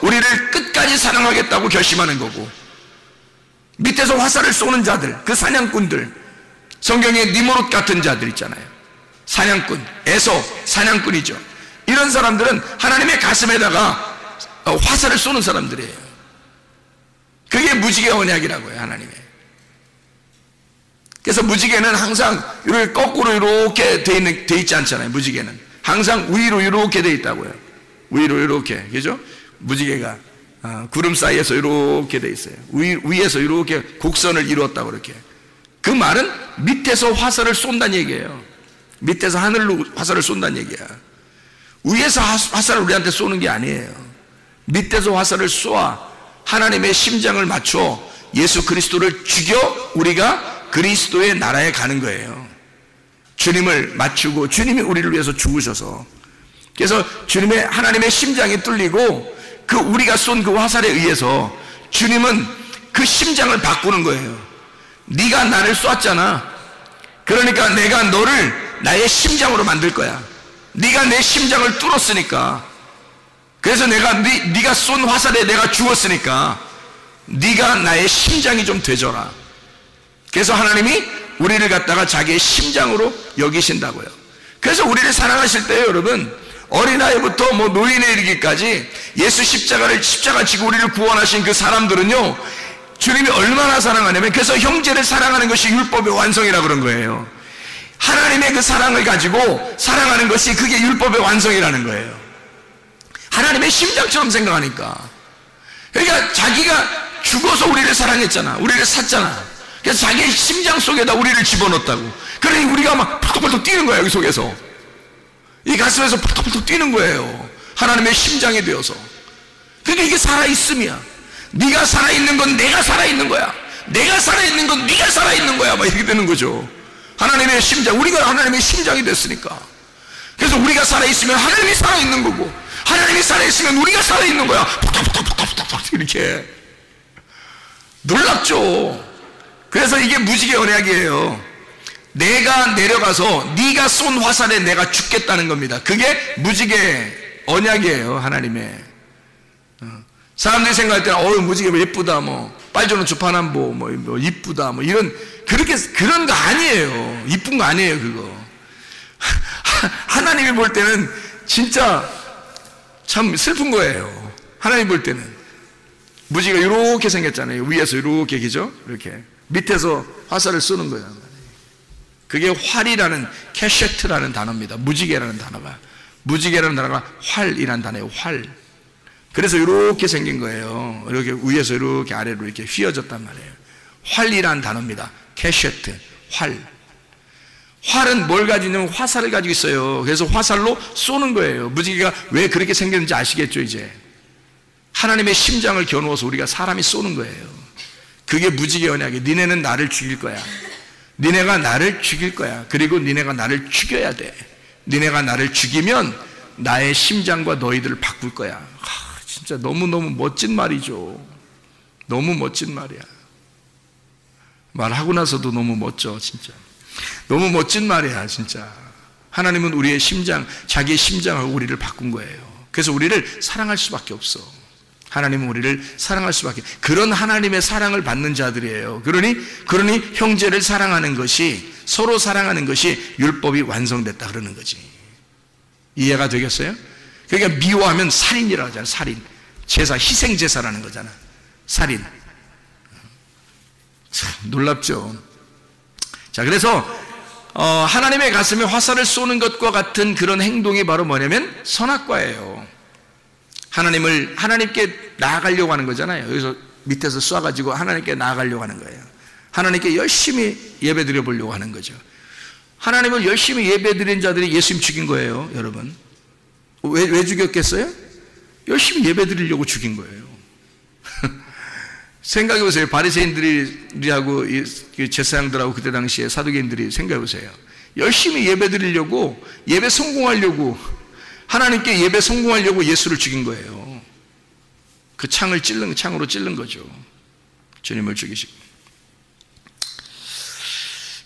A: 우리를 끝까지 사랑하겠다고 결심하는 거고, 밑에서 화살을 쏘는 자들, 그 사냥꾼들, 성경에 니무롯 같은 자들 있잖아요. 사냥꾼, 에서 사냥꾼이죠. 이런 사람들은 하나님의 가슴에다가 화살을 쏘는 사람들이에요. 그게 무지개 언약이라고요, 하나님의. 그래서 무지개는 항상 이렇게 거꾸로 이렇게 돼 있지 않잖아요. 무지개는 항상 위로 이렇게 돼 있다고요. 위로 이렇게, 그죠? 무지개가 구름 사이에서 이렇게 돼 있어요. 위에서 이렇게 곡선을 이루었다고 그렇게. 그 말은 밑에서 화살을 쏜다는 얘기예요. 밑에서 하늘로 화살을 쏜다는 얘기야. 위에서 화살을 우리한테 쏘는 게 아니에요. 밑에서 화살을 쏘아 하나님의 심장을 맞춰 예수 그리스도를 죽여 우리가 그리스도의 나라에 가는 거예요. 주님을 맞추고 주님이 우리를 위해서 죽으셔서. 그래서 주님의 하나님의 심장이 뚫리고 그 우리가 쏜 그 화살에 의해서 주님은 그 심장을 바꾸는 거예요. 네가 나를 쐈잖아. 그러니까 내가 너를 나의 심장으로 만들 거야. 네가 내 심장을 뚫었으니까. 그래서 내가 네가 쏜 화살에 내가 죽었으니까 네가 나의 심장이 좀 되줘라. 그래서 하나님이 우리를 갖다가 자기의 심장으로 여기신다고요. 그래서 우리를 사랑하실 때요, 여러분, 어린아이부터 노인에 이르기까지 예수 십자가 지고 우리를 구원하신 그 사람들은요, 주님이 얼마나 사랑하냐면, 그래서 형제를 사랑하는 것이 율법의 완성이라 그런 거예요. 하나님의 그 사랑을 가지고 사랑하는 것이 그게 율법의 완성이라는 거예요. 하나님의 심장처럼 생각하니까. 그러니까 자기가 죽어서 우리를 사랑했잖아. 우리를 샀잖아. 그래서 자기의 심장 속에다 우리를 집어넣었다고. 그러니 우리가 막 펄떡펄떡 뛰는 거야, 여기 속에서. 이 가슴에서 펄떡펄떡 뛰는 거예요. 하나님의 심장이 되어서. 그러니까 이게 살아있음이야. 네가 살아있는 건 내가 살아있는 거야. 내가 살아있는 건 네가 살아있는 거야. 막 이렇게 되는 거죠. 하나님의 심장, 우리가 하나님의 심장이 됐으니까. 그래서 우리가 살아있으면 하나님이 살아있는 거고, 하나님이 살아있으면 우리가 살아있는 거야. 푹탁푹탁푹탁푹탁 이렇게. 놀랍죠. 그래서 이게 무지개 언약이에요. 내가 내려가서 네가 쏜 화살에 내가 죽겠다는 겁니다. 그게 무지개 언약이에요, 하나님의. 사람들이 생각할 때는 무지개 예쁘다, 빨주노 주파남보 이쁘다, 이런 그런 거 아니에요. 이쁜 거 아니에요, 그거. 하나님이 볼 때는 진짜 참 슬픈 거예요. 하나님 볼 때는 무지개가 이렇게 생겼잖아요. 위에서 이렇게, 그죠? 이렇게 밑에서 화살을 쏘는 거예요. 그게 활이라는, 캐셰트라는 단어입니다. 무지개라는 단어가 활이라는 단어예요. 활. 그래서 이렇게 생긴 거예요. 이렇게 위에서 이렇게 아래로 이렇게 휘어졌단 말이에요. 활이라는 단어입니다. 캐셰트, 활. 활은 뭘 가지고 있냐면 화살을 가지고 있어요. 그래서 화살로 쏘는 거예요. 무지개가 왜 그렇게 생겼는지 아시겠죠, 이제? 하나님의 심장을 겨누어서 우리가 사람이 쏘는 거예요. 그게 무지개 언약이에요. 니네는 나를 죽일 거야. 니네가 나를 죽일 거야. 그리고 니네가 나를 죽여야 돼. 니네가 나를 죽이면 나의 심장과 너희들을 바꿀 거야. 진짜 너무너무 멋진 말이죠. 너무 멋진 말이야. 말하고 나서도 너무 멋져, 진짜. 너무 멋진 말이야, 진짜. 하나님은 우리의 심장, 자기의 심장하고 우리를 바꾼 거예요. 그래서 우리를 사랑할 수밖에 없어. 하나님은 우리를 사랑할 수밖에. 그런 하나님의 사랑을 받는 자들이에요. 그러니 형제를 사랑하는 것이, 서로 사랑하는 것이 율법이 완성됐다 그러는 거지. 이해가 되겠어요? 그러니까 미워하면 살인이라고 하잖아. 살인. 제사, 희생제사라는 거잖아. 살인. 참 놀랍죠. 자, 그래서 하나님의 가슴에 화살을 쏘는 것과 같은 그런 행동이 바로 뭐냐면 선악과예요. 하나님께 나아가려고 하는 거잖아요. 여기서 밑에서 쏴가지고 하나님께 나아가려고 하는 거예요. 하나님께 열심히 예배 드려보려고 하는 거죠. 하나님을 열심히 예배 드린 자들이 예수님 죽인 거예요, 여러분. 왜 죽였겠어요? 열심히 예배 드리려고 죽인 거예요. 생각해 보세요. 바리새인들하고 제사장들하고 그때 당시에 사두개인들이 생각해 보세요. 열심히 예배 드리려고, 예배 성공하려고, 하나님께 예배 성공하려고 예수를 죽인 거예요. 그 창으로 찔른 거죠. 주님을 죽이시고.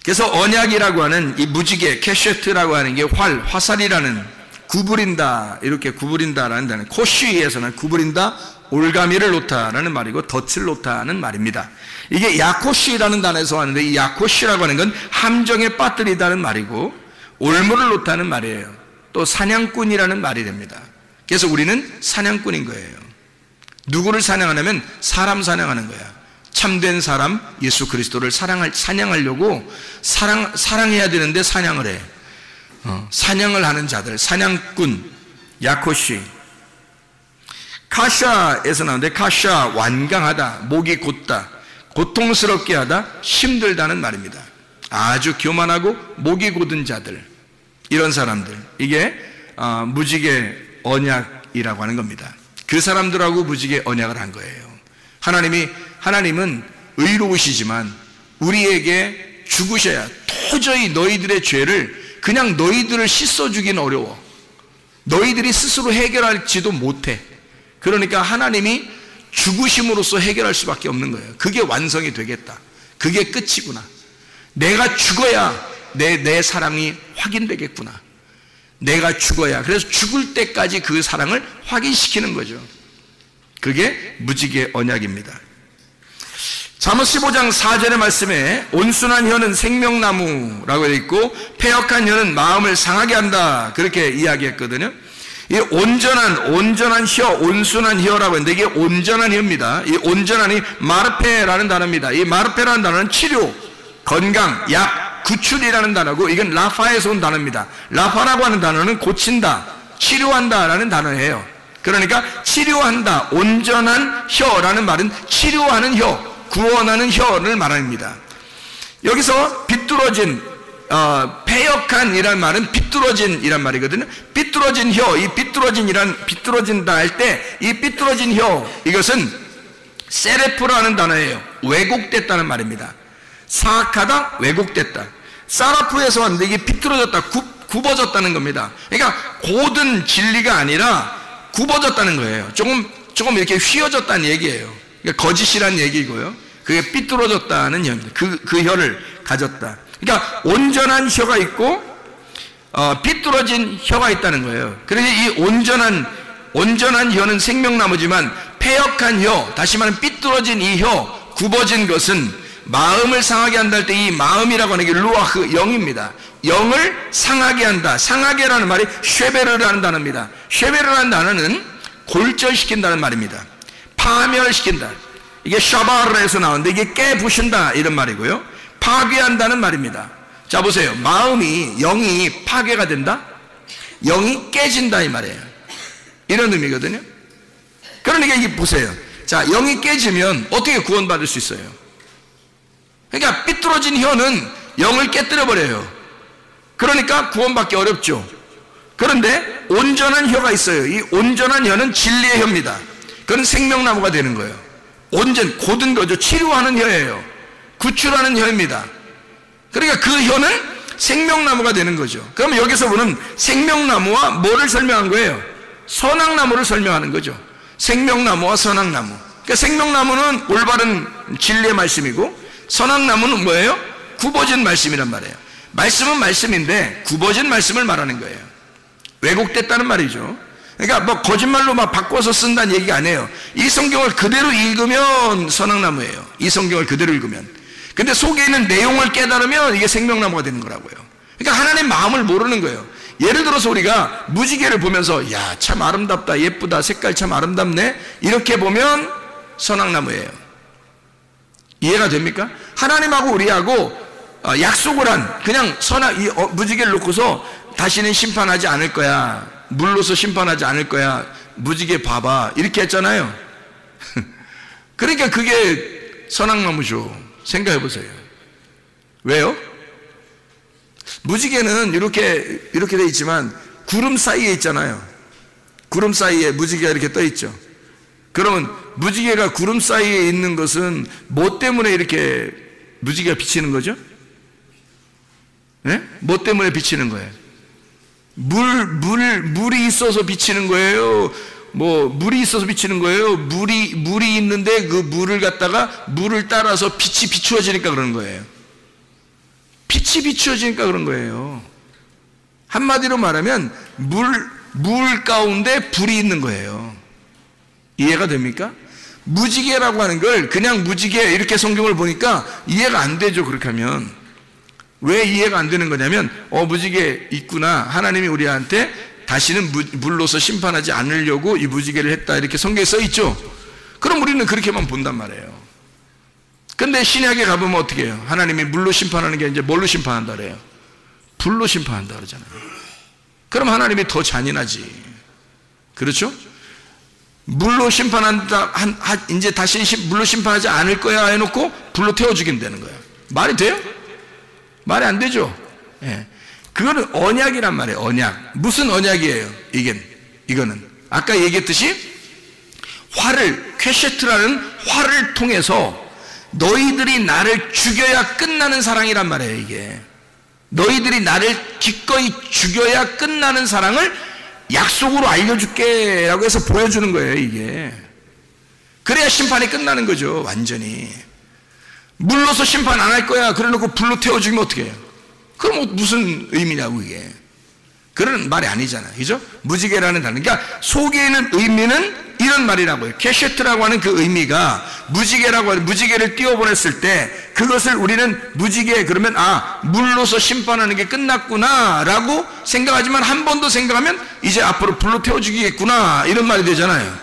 A: 그래서 언약이라고 하는 이 무지개, 캐셰트라고 하는 게 화살이라는, 구부린다, 이렇게 구부린다라는 단어, 코시에서는 구부린다, 올가미를 놓다라는 말이고 덫을 놓다는 말입니다. 이게 야코시라는 단어에서 왔는데 이 야코시라고 하는 건 함정에 빠뜨리다는 말이고 올무를 놓다는 말이에요. 또 사냥꾼이라는 말이 됩니다. 그래서 우리는 사냥꾼인 거예요. 누구를 사냥하냐면 사람 사냥하는 거야. 참된 사람 예수 그리스도를 사냥하려고 사랑해야 되는데 사냥을 해. 사냥을 하는 자들, 사냥꾼, 야코시. 카샤에서 나오는데 카샤, 완강하다, 목이 곧다, 고통스럽게 하다, 힘들다는 말입니다. 아주 교만하고 목이 곧은 자들, 이런 사람들, 이게 무지개 언약이라고 하는 겁니다. 그 사람들하고 무지개 언약을 한 거예요. 하나님은 의로우시지만 우리에게 죽으셔야, 도저히 너희들의 죄를 그냥 너희들을 씻어주기는 어려워. 너희들이 스스로 해결할지도 못해. 그러니까 하나님이 죽으심으로써 해결할 수밖에 없는 거예요. 그게 완성이 되겠다. 그게 끝이구나. 내가 죽어야 내 사랑이 확인되겠구나. 내가 죽어야. 그래서 죽을 때까지 그 사랑을 확인시키는 거죠. 그게 무지개 언약입니다. 잠언 15장 4절의 말씀에 온순한 혀는 생명나무라고 되어 있고 패역한 혀는 마음을 상하게 한다, 그렇게 이야기했거든요. 이 온전한 혀, 온순한 혀라고 했는데 이게 온전한 혀입니다. 이 온전한이 마르페라는 단어입니다. 이 마르페라는 단어는 치료, 건강, 약, 구출이라는 단어고 이건 라파에서 온 단어입니다. 라파라고 하는 단어는 고친다, 치료한다라는 단어예요. 그러니까 치료한다, 온전한 혀라는 말은 치료하는 혀, 구원하는 혀를 말합니다. 여기서 비뚤어진, 패역한이란 말은 비뚤어진이란 말이거든요. 비뚤어진 혀, 이 비뚤어진다 할 때 이 비뚤어진 혀, 이것은 세레프라는 단어예요. 왜곡됐다는 말입니다. 사악하다, 왜곡됐다. 사라프에서 왔는데 이게 비뚤어졌다, 굽어졌다는 겁니다. 그러니까 곧은 진리가 아니라 굽어졌다는 거예요. 조금 이렇게 휘어졌다는 얘기예요. 그러니까 거짓이라는 얘기고요. 그게 삐뚤어졌다는 혀입니다. 그 혀를 가졌다. 그러니까 온전한 혀가 있고 삐뚤어진 혀가 있다는 거예요. 그래서 이 온전한 혀는 생명나무지만 패역한 혀, 다시 말하면 삐뚤어진 이 혀, 굽어진 것은 마음을 상하게 한다 할 때 이 마음이라고 하는 게 루아흐, 영입니다. 영을 상하게 한다. 상하게라는 말이 쉐베르라는 단어입니다. 쉐베르라는 단어는 골절시킨다는 말입니다. 파멸시킨다. 이게 샤바르에서 나오는데 이게 깨부신다 이런 말이고요. 파괴한다는 말입니다. 자 보세요. 영이 파괴가 된다? 영이 깨진다 이 말이에요. 이런 의미거든요. 그러니까 이게 보세요. 자, 영이 깨지면 어떻게 구원받을 수 있어요? 그러니까 삐뚤어진 혀는 영을 깨뜨려버려요. 그러니까 구원받기 어렵죠. 그런데 온전한 혀가 있어요. 이 온전한 혀는 진리의 혀입니다. 그건 생명나무가 되는 거예요. 곧은 거죠. 치료하는 혀예요. 구출하는 혀입니다. 그러니까 그 혀는 생명나무가 되는 거죠. 그럼 여기서 보는 생명나무와 뭐를 설명한 거예요? 선악나무를 설명하는 거죠. 생명나무와 선악나무. 그러니까 생명나무는 올바른 진리의 말씀이고 선악나무는 뭐예요? 굽어진 말씀이란 말이에요. 말씀은 말씀인데 굽어진 말씀을 말하는 거예요. 왜곡됐다는 말이죠. 그러니까 뭐 거짓말로 막 바꿔서 쓴다는 얘기가 아니에요. 이 성경을 그대로 읽으면 선악나무예요. 이 성경을 그대로 읽으면. 근데 속에 있는 내용을 깨달으면 이게 생명나무가 되는 거라고요. 그러니까 하나님 마음을 모르는 거예요. 예를 들어서 우리가 무지개를 보면서 야, 참 아름답다, 예쁘다, 색깔 참 아름답네, 이렇게 보면 선악나무예요. 이해가 됩니까? 하나님하고 우리하고 약속을 한, 그냥 무지개를 놓고서 다시는 심판하지 않을 거야, 물로서 심판하지 않을 거야, 무지개 봐봐, 이렇게 했잖아요. 그러니까 그게 선악나무죠. 생각해 보세요. 왜요? 무지개는 이렇게 돼 있지만 구름 사이에 있잖아요. 구름 사이에 무지개가 이렇게 떠 있죠. 그러면 무지개가 구름 사이에 있는 것은 뭐 때문에 이렇게 무지개가 비치는 거죠? 네? 뭐 때문에 비치는 거예요? 물이 있어서 비치는 거예요? 물이 있어서 비치는 거예요? 물이 있는데 그 물을 갖다가 물을 따라서 빛이 비추어지니까 그런 거예요. 빛이 비추어지니까 그런 거예요. 한마디로 말하면 물 가운데 불이 있는 거예요. 이해가 됩니까? 무지개라고 하는 걸 그냥 무지개 이렇게 성경을 보니까 이해가 안 되죠. 그렇게 하면 왜 이해가 안 되는 거냐면 무지개 있구나, 하나님이 우리한테 다시는 물로서 심판하지 않으려고 이 무지개를 했다, 이렇게 성경에 써 있죠. 그럼 우리는 그렇게만 본단 말이에요. 근데 신약에 가보면 어떻게 해요? 하나님이 물로 심판하는 게 이제 뭘로 심판한다 그래요? 불로 심판한다 그러잖아요. 그럼 하나님이 더 잔인하지. 그렇죠? 물로 심판한다, 이제 다시 물로 심판하지 않을 거야 해놓고 불로 태워 죽인다는 거예요. 말이 돼요? 말이 안 되죠. 예. 그거는 언약이란 말이에요. 언약. 무슨 언약이에요? 이거는 아까 얘기했듯이 활을, 퀘셰트라는 활을 통해서 너희들이 나를 죽여야 끝나는 사랑이란 말이에요. 이게 너희들이 나를 기꺼이 죽여야 끝나는 사랑을 약속으로 알려줄게 라고 해서 보여주는 거예요. 이게 그래야 심판이 끝나는 거죠. 완전히. 물로서 심판 안 할 거야 그래 놓고 불로 태워 죽이면 어떻게 해요? 그럼 무슨 의미냐고. 이게 그런 말이 아니잖아요. 그죠? 무지개라는 단어, 그러니까 속에 있는 의미는 이런 말이라고요. 캐셰트라고 하는 그 의미가 무지개라고 하는, 무지개를 띄워보냈을 때 그것을 우리는 무지개 그러면 물로서 심판하는 게 끝났구나 라고 생각하지만 한 번 더 생각하면 이제 앞으로 불로 태워 죽이겠구나 이런 말이 되잖아요.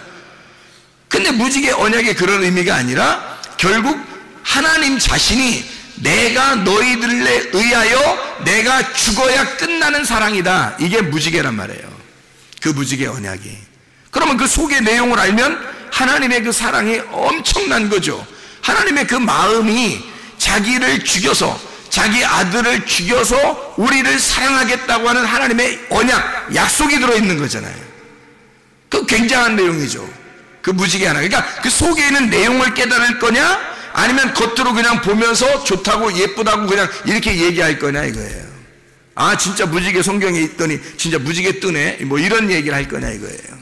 A: 근데 무지개 언약의 그런 의미가 아니라 결국 하나님 자신이 내가 너희들에 의하여 내가 죽어야 끝나는 사랑이다, 이게 무지개란 말이에요. 그 무지개 언약이. 그러면 그 속의 내용을 알면 하나님의 그 사랑이 엄청난 거죠. 하나님의 그 마음이 자기를 죽여서, 자기 아들을 죽여서 우리를 사랑하겠다고 하는 하나님의 언약, 약속이 들어있는 거잖아요. 그 굉장한 내용이죠. 그 무지개 하나. 그러니까 그 속에 있는 내용을 깨달을 거냐, 아니면 겉으로 그냥 보면서 좋다고 예쁘다고 그냥 이렇게 얘기할 거냐 이거예요. 진짜 무지개 성경에 있더니 진짜 무지개 뜨네, 뭐 이런 얘기를 할 거냐 이거예요.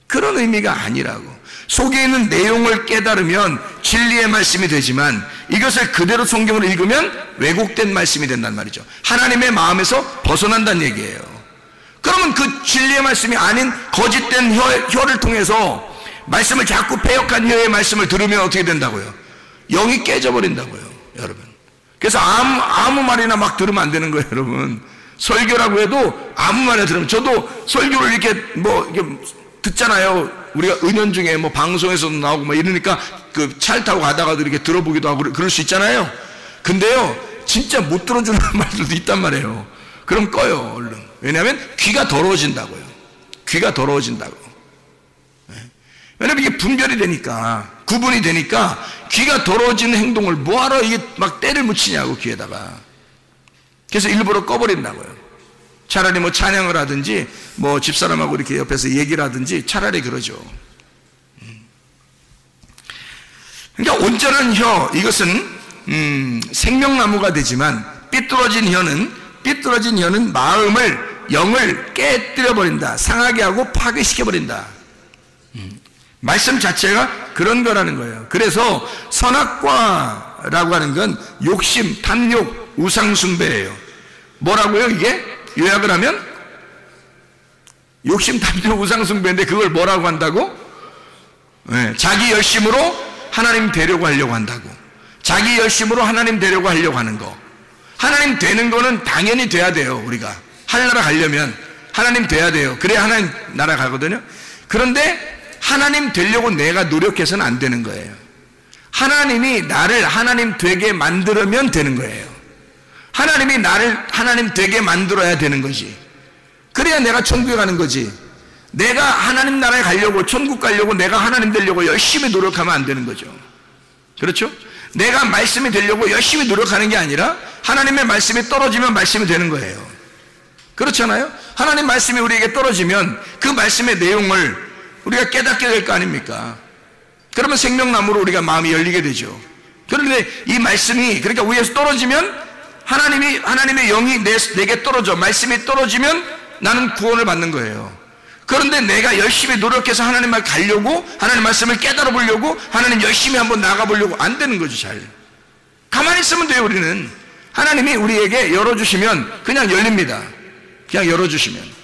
A: 그런 의미가 아니라고. 속에 있는 내용을 깨달으면 진리의 말씀이 되지만 이것을 그대로 성경을 읽으면 왜곡된 말씀이 된단 말이죠. 하나님의 마음에서 벗어난다는 얘기예요. 그러면 그 진리의 말씀이 아닌 거짓된 혀를 통해서 말씀을 자꾸 패역한 혀의 말씀을 들으면 어떻게 된다고요? 영이 깨져버린다고요, 여러분. 그래서 아무 말이나 막 들으면 안 되는 거예요, 여러분. 설교라고 해도 아무 말이나 들으면, 저도 설교를 이렇게 듣잖아요. 우리가 은연중에 방송에서도 나오고 이러니까 그 차를 타고 가다가도 이렇게 들어보기도 하고 그럴 수 있잖아요. 근데요, 진짜 못 들어주는 말들도 있단 말이에요. 그럼 꺼요, 얼른. 왜냐하면 귀가 더러워진다고요. 귀가 더러워진다고. 왜냐면 이게 분별이 되니까, 구분이 되니까 귀가 더러워지는 행동을 뭐하러 이게 막 때를 묻히냐고, 귀에다가. 그래서 일부러 꺼버린다고요. 차라리 찬양을 하든지 집사람하고 이렇게 옆에서 얘기를 하든지 차라리 그러죠. 그러니까 온전한 혀, 이것은 생명나무가 되지만 삐뚤어진 혀는 마음을, 영을 깨뜨려버린다, 상하게 하고 파괴시켜버린다. 말씀 자체가 그런 거라는 거예요. 그래서 선악과라고 하는 건 욕심, 탐욕, 우상숭배예요. 뭐라고요 이게? 요약을 하면 욕심, 탐욕, 우상숭배인데 그걸 뭐라고 한다고? 자기 열심으로 하나님 되려고 하려고 한다고. 자기 열심으로 하나님 되려고 하려고 하는 거. 하나님 되는 거는 당연히 돼야 돼요. 우리가 하늘나라 가려면 하나님 돼야 돼요. 그래야 하나님 나라 가거든요. 그런데 하나님 되려고 내가 노력해서는 안 되는 거예요. 하나님이 나를 하나님 되게 만들면 되는 거예요. 하나님이 나를 하나님 되게 만들어야 되는 거지. 그래야 내가 천국에 가는 거지. 내가 하나님 나라에 가려고, 천국 가려고 내가 하나님 되려고 열심히 노력하면 안 되는 거죠. 그렇죠? 내가 말씀이 되려고 열심히 노력하는 게 아니라 하나님의 말씀이 떨어지면 말씀이 되는 거예요. 그렇잖아요? 하나님 말씀이 우리에게 떨어지면 그 말씀의 내용을 우리가 깨닫게 될 거 아닙니까? 그러면 생명나무로 우리가 마음이 열리게 되죠. 그런데 이 말씀이, 그러니까 위에서 떨어지면 하나님의 영이 내게 떨어져, 말씀이 떨어지면 나는 구원을 받는 거예요. 그런데 내가 열심히 노력해서 하나님 말 가려고, 하나님 말씀을 깨달아 보려고, 하나님 열심히 한번 나가 보려고 안 되는 거죠. 잘 가만히 있으면 돼요. 우리는 하나님이 우리에게 열어주시면 그냥 열립니다. 그냥 열어주시면.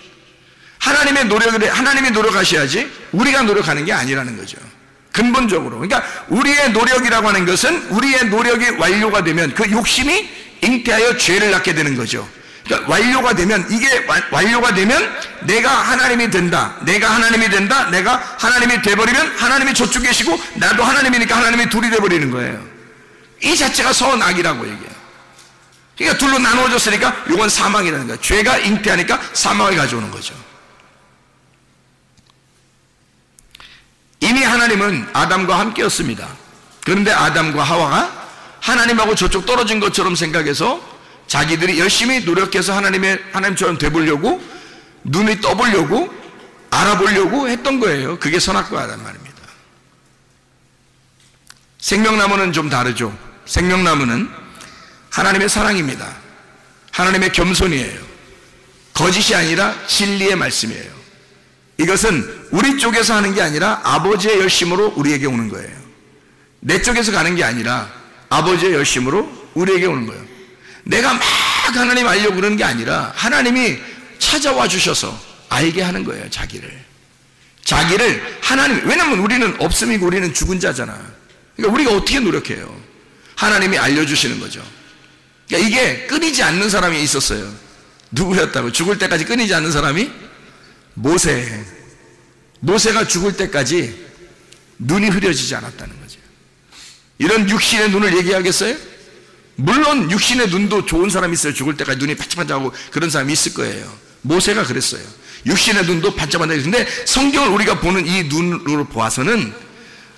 A: 하나님의 노력을, 하나님이 노력하셔야지 우리가 노력하는 게 아니라는 거죠. 근본적으로. 그러니까 우리의 노력이라고 하는 것은 우리의 노력이 완료가 되면 그 욕심이 잉태하여 죄를 낳게 되는 거죠. 그러니까 완료가 되면, 이게 완료가 되면 내가 하나님이 된다, 내가 하나님이 된다, 내가 하나님이 돼버리면 하나님이 저쪽 계시고 나도 하나님이니까 하나님이 둘이 돼버리는 거예요. 이 자체가 선악이라고 얘기해요. 그러니까 둘로 나누어졌으니까 이건 사망이라는 거예요. 죄가 잉태하니까 사망을 가져오는 거죠. 이미 하나님은 아담과 함께였습니다. 그런데 아담과 하와가 하나님하고 저쪽 떨어진 것처럼 생각해서 자기들이 열심히 노력해서 하나님처럼 돼보려고, 눈이 떠보려고, 알아보려고 했던 거예요. 그게 선악과란 말입니다. 생명나무는 좀 다르죠. 생명나무는 하나님의 사랑입니다. 하나님의 겸손이에요. 거짓이 아니라 진리의 말씀이에요. 이것은 우리 쪽에서 하는 게 아니라 아버지의 열심으로 우리에게 오는 거예요. 내 쪽에서 가는 게 아니라 아버지의 열심으로 우리에게 오는 거예요. 내가 막 하나님 알려고 그러는 게 아니라 하나님이 찾아와 주셔서 알게 하는 거예요. 자기를 하나님, 왜냐면 우리는 없음이고 우리는 죽은 자잖아. 그러니까 우리가 어떻게 노력해요? 하나님이 알려주시는 거죠. 그러니까 이게 끊이지 않는 사람이 있었어요. 누구였다고? 죽을 때까지 끊이지 않는 사람이 모세가 죽을 때까지 눈이 흐려지지 않았다는 거죠. 이런 육신의 눈을 얘기하겠어요? 물론 육신의 눈도 좋은 사람이 있어요. 죽을 때까지 눈이 반짝반짝하고 그런 사람이 있을 거예요. 모세가 그랬어요. 육신의 눈도 반짝반짝해요. 근데 성경을 우리가 보는 이 눈으로 보아서는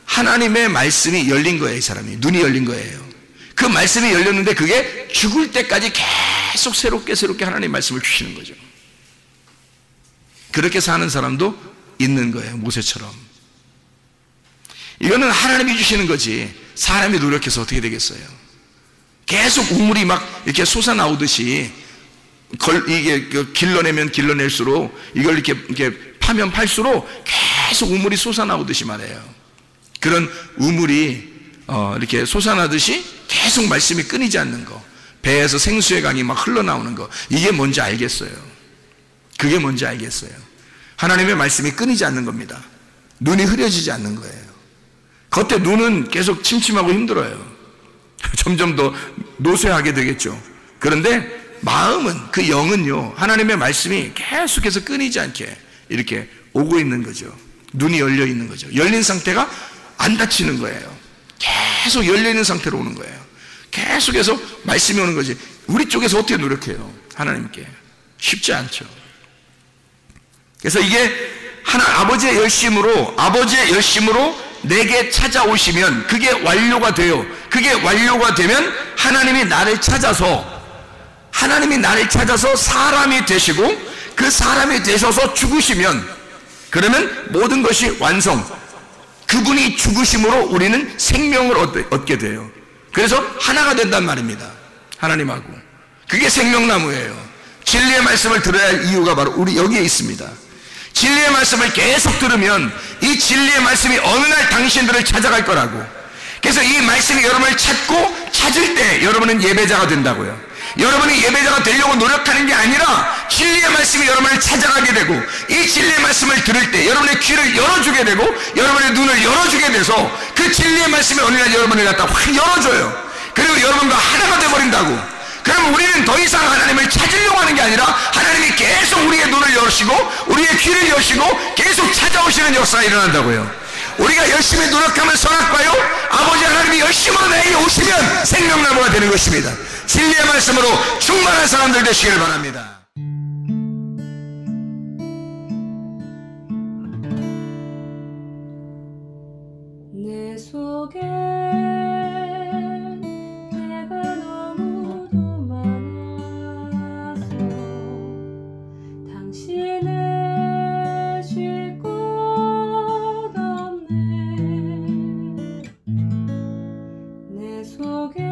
A: 하나님의 말씀이 열린 거예요. 이 사람이 눈이 열린 거예요. 그 말씀이 열렸는데 그게 죽을 때까지 계속 새롭게 하나님의 말씀을 주시는 거죠. 그렇게 사는 사람도 있는 거예요. 모세처럼. 이거는 하나님이 주시는 거지 사람이 노력해서 어떻게 되겠어요? 계속 우물이 막 이렇게 솟아나오듯이 이게 길러내면 길러낼수록 이걸 이렇게 파면 팔수록 계속 우물이 솟아나오듯이 말해요. 그런 우물이 이렇게 솟아나듯이 계속 말씀이 끊이지 않는 거, 배에서 생수의 강이 막 흘러나오는 거, 이게 뭔지 알겠어요. 그게 뭔지 알겠어요. 하나님의 말씀이 끊이지 않는 겁니다. 눈이 흐려지지 않는 거예요. 겉에 눈은 계속 침침하고 힘들어요. 점점 더 노쇠하게 되겠죠. 그런데 마음은, 그 영은요, 하나님의 말씀이 계속해서 끊이지 않게 이렇게 오고 있는 거죠. 눈이 열려 있는 거죠. 열린 상태가 안 닫히는 거예요. 계속 열려 있는 상태로 오는 거예요. 계속해서 말씀이 오는 거지. 우리 쪽에서 어떻게 노력해요? 하나님께. 쉽지 않죠. 그래서 이게 아버지의 열심으로 내게 찾아오시면 그게 완료가 돼요. 그게 완료가 되면 하나님이 나를 찾아서 사람이 되시고, 그 사람이 되셔서 죽으시면, 그러면 모든 것이 완성. 그분이 죽으심으로 우리는 생명을 얻게 돼요. 그래서 하나가 된단 말입니다. 하나님하고. 그게 생명나무예요. 진리의 말씀을 들어야 할 이유가 바로 우리 여기에 있습니다. 진리의 말씀을 계속 들으면 이 진리의 말씀이 어느 날 당신들을 찾아갈 거라고. 그래서 이 말씀이 여러분을 찾을 때 여러분은 예배자가 된다고요. 여러분이 예배자가 되려고 노력하는 게 아니라 진리의 말씀이 여러분을 찾아가게 되고, 이 진리의 말씀을 들을 때 여러분의 귀를 열어주게 되고 여러분의 눈을 열어주게 돼서 그 진리의 말씀이 어느 날 여러분을 갖다 확 열어줘요. 그리고 여러분과 하나가 돼버린다고. 그럼 우리는 더 이상 하나님을 찾으려고 하는 게 아니라 하나님이 계속 우리의 눈을 여시고 우리의 귀를 여시고 계속 찾아오시는 역사가 일어난다고요. 우리가 열심히 노력하면 선악과요, 아버지 하나님이 열심으로 내게 오시면 생명나무가 되는 것입니다. 진리의 말씀으로 충만한 사람들 되시길 바랍니다.
B: 내 속에 내가 너무도 많아서 당신을 쉴 곳 없네. 내 속에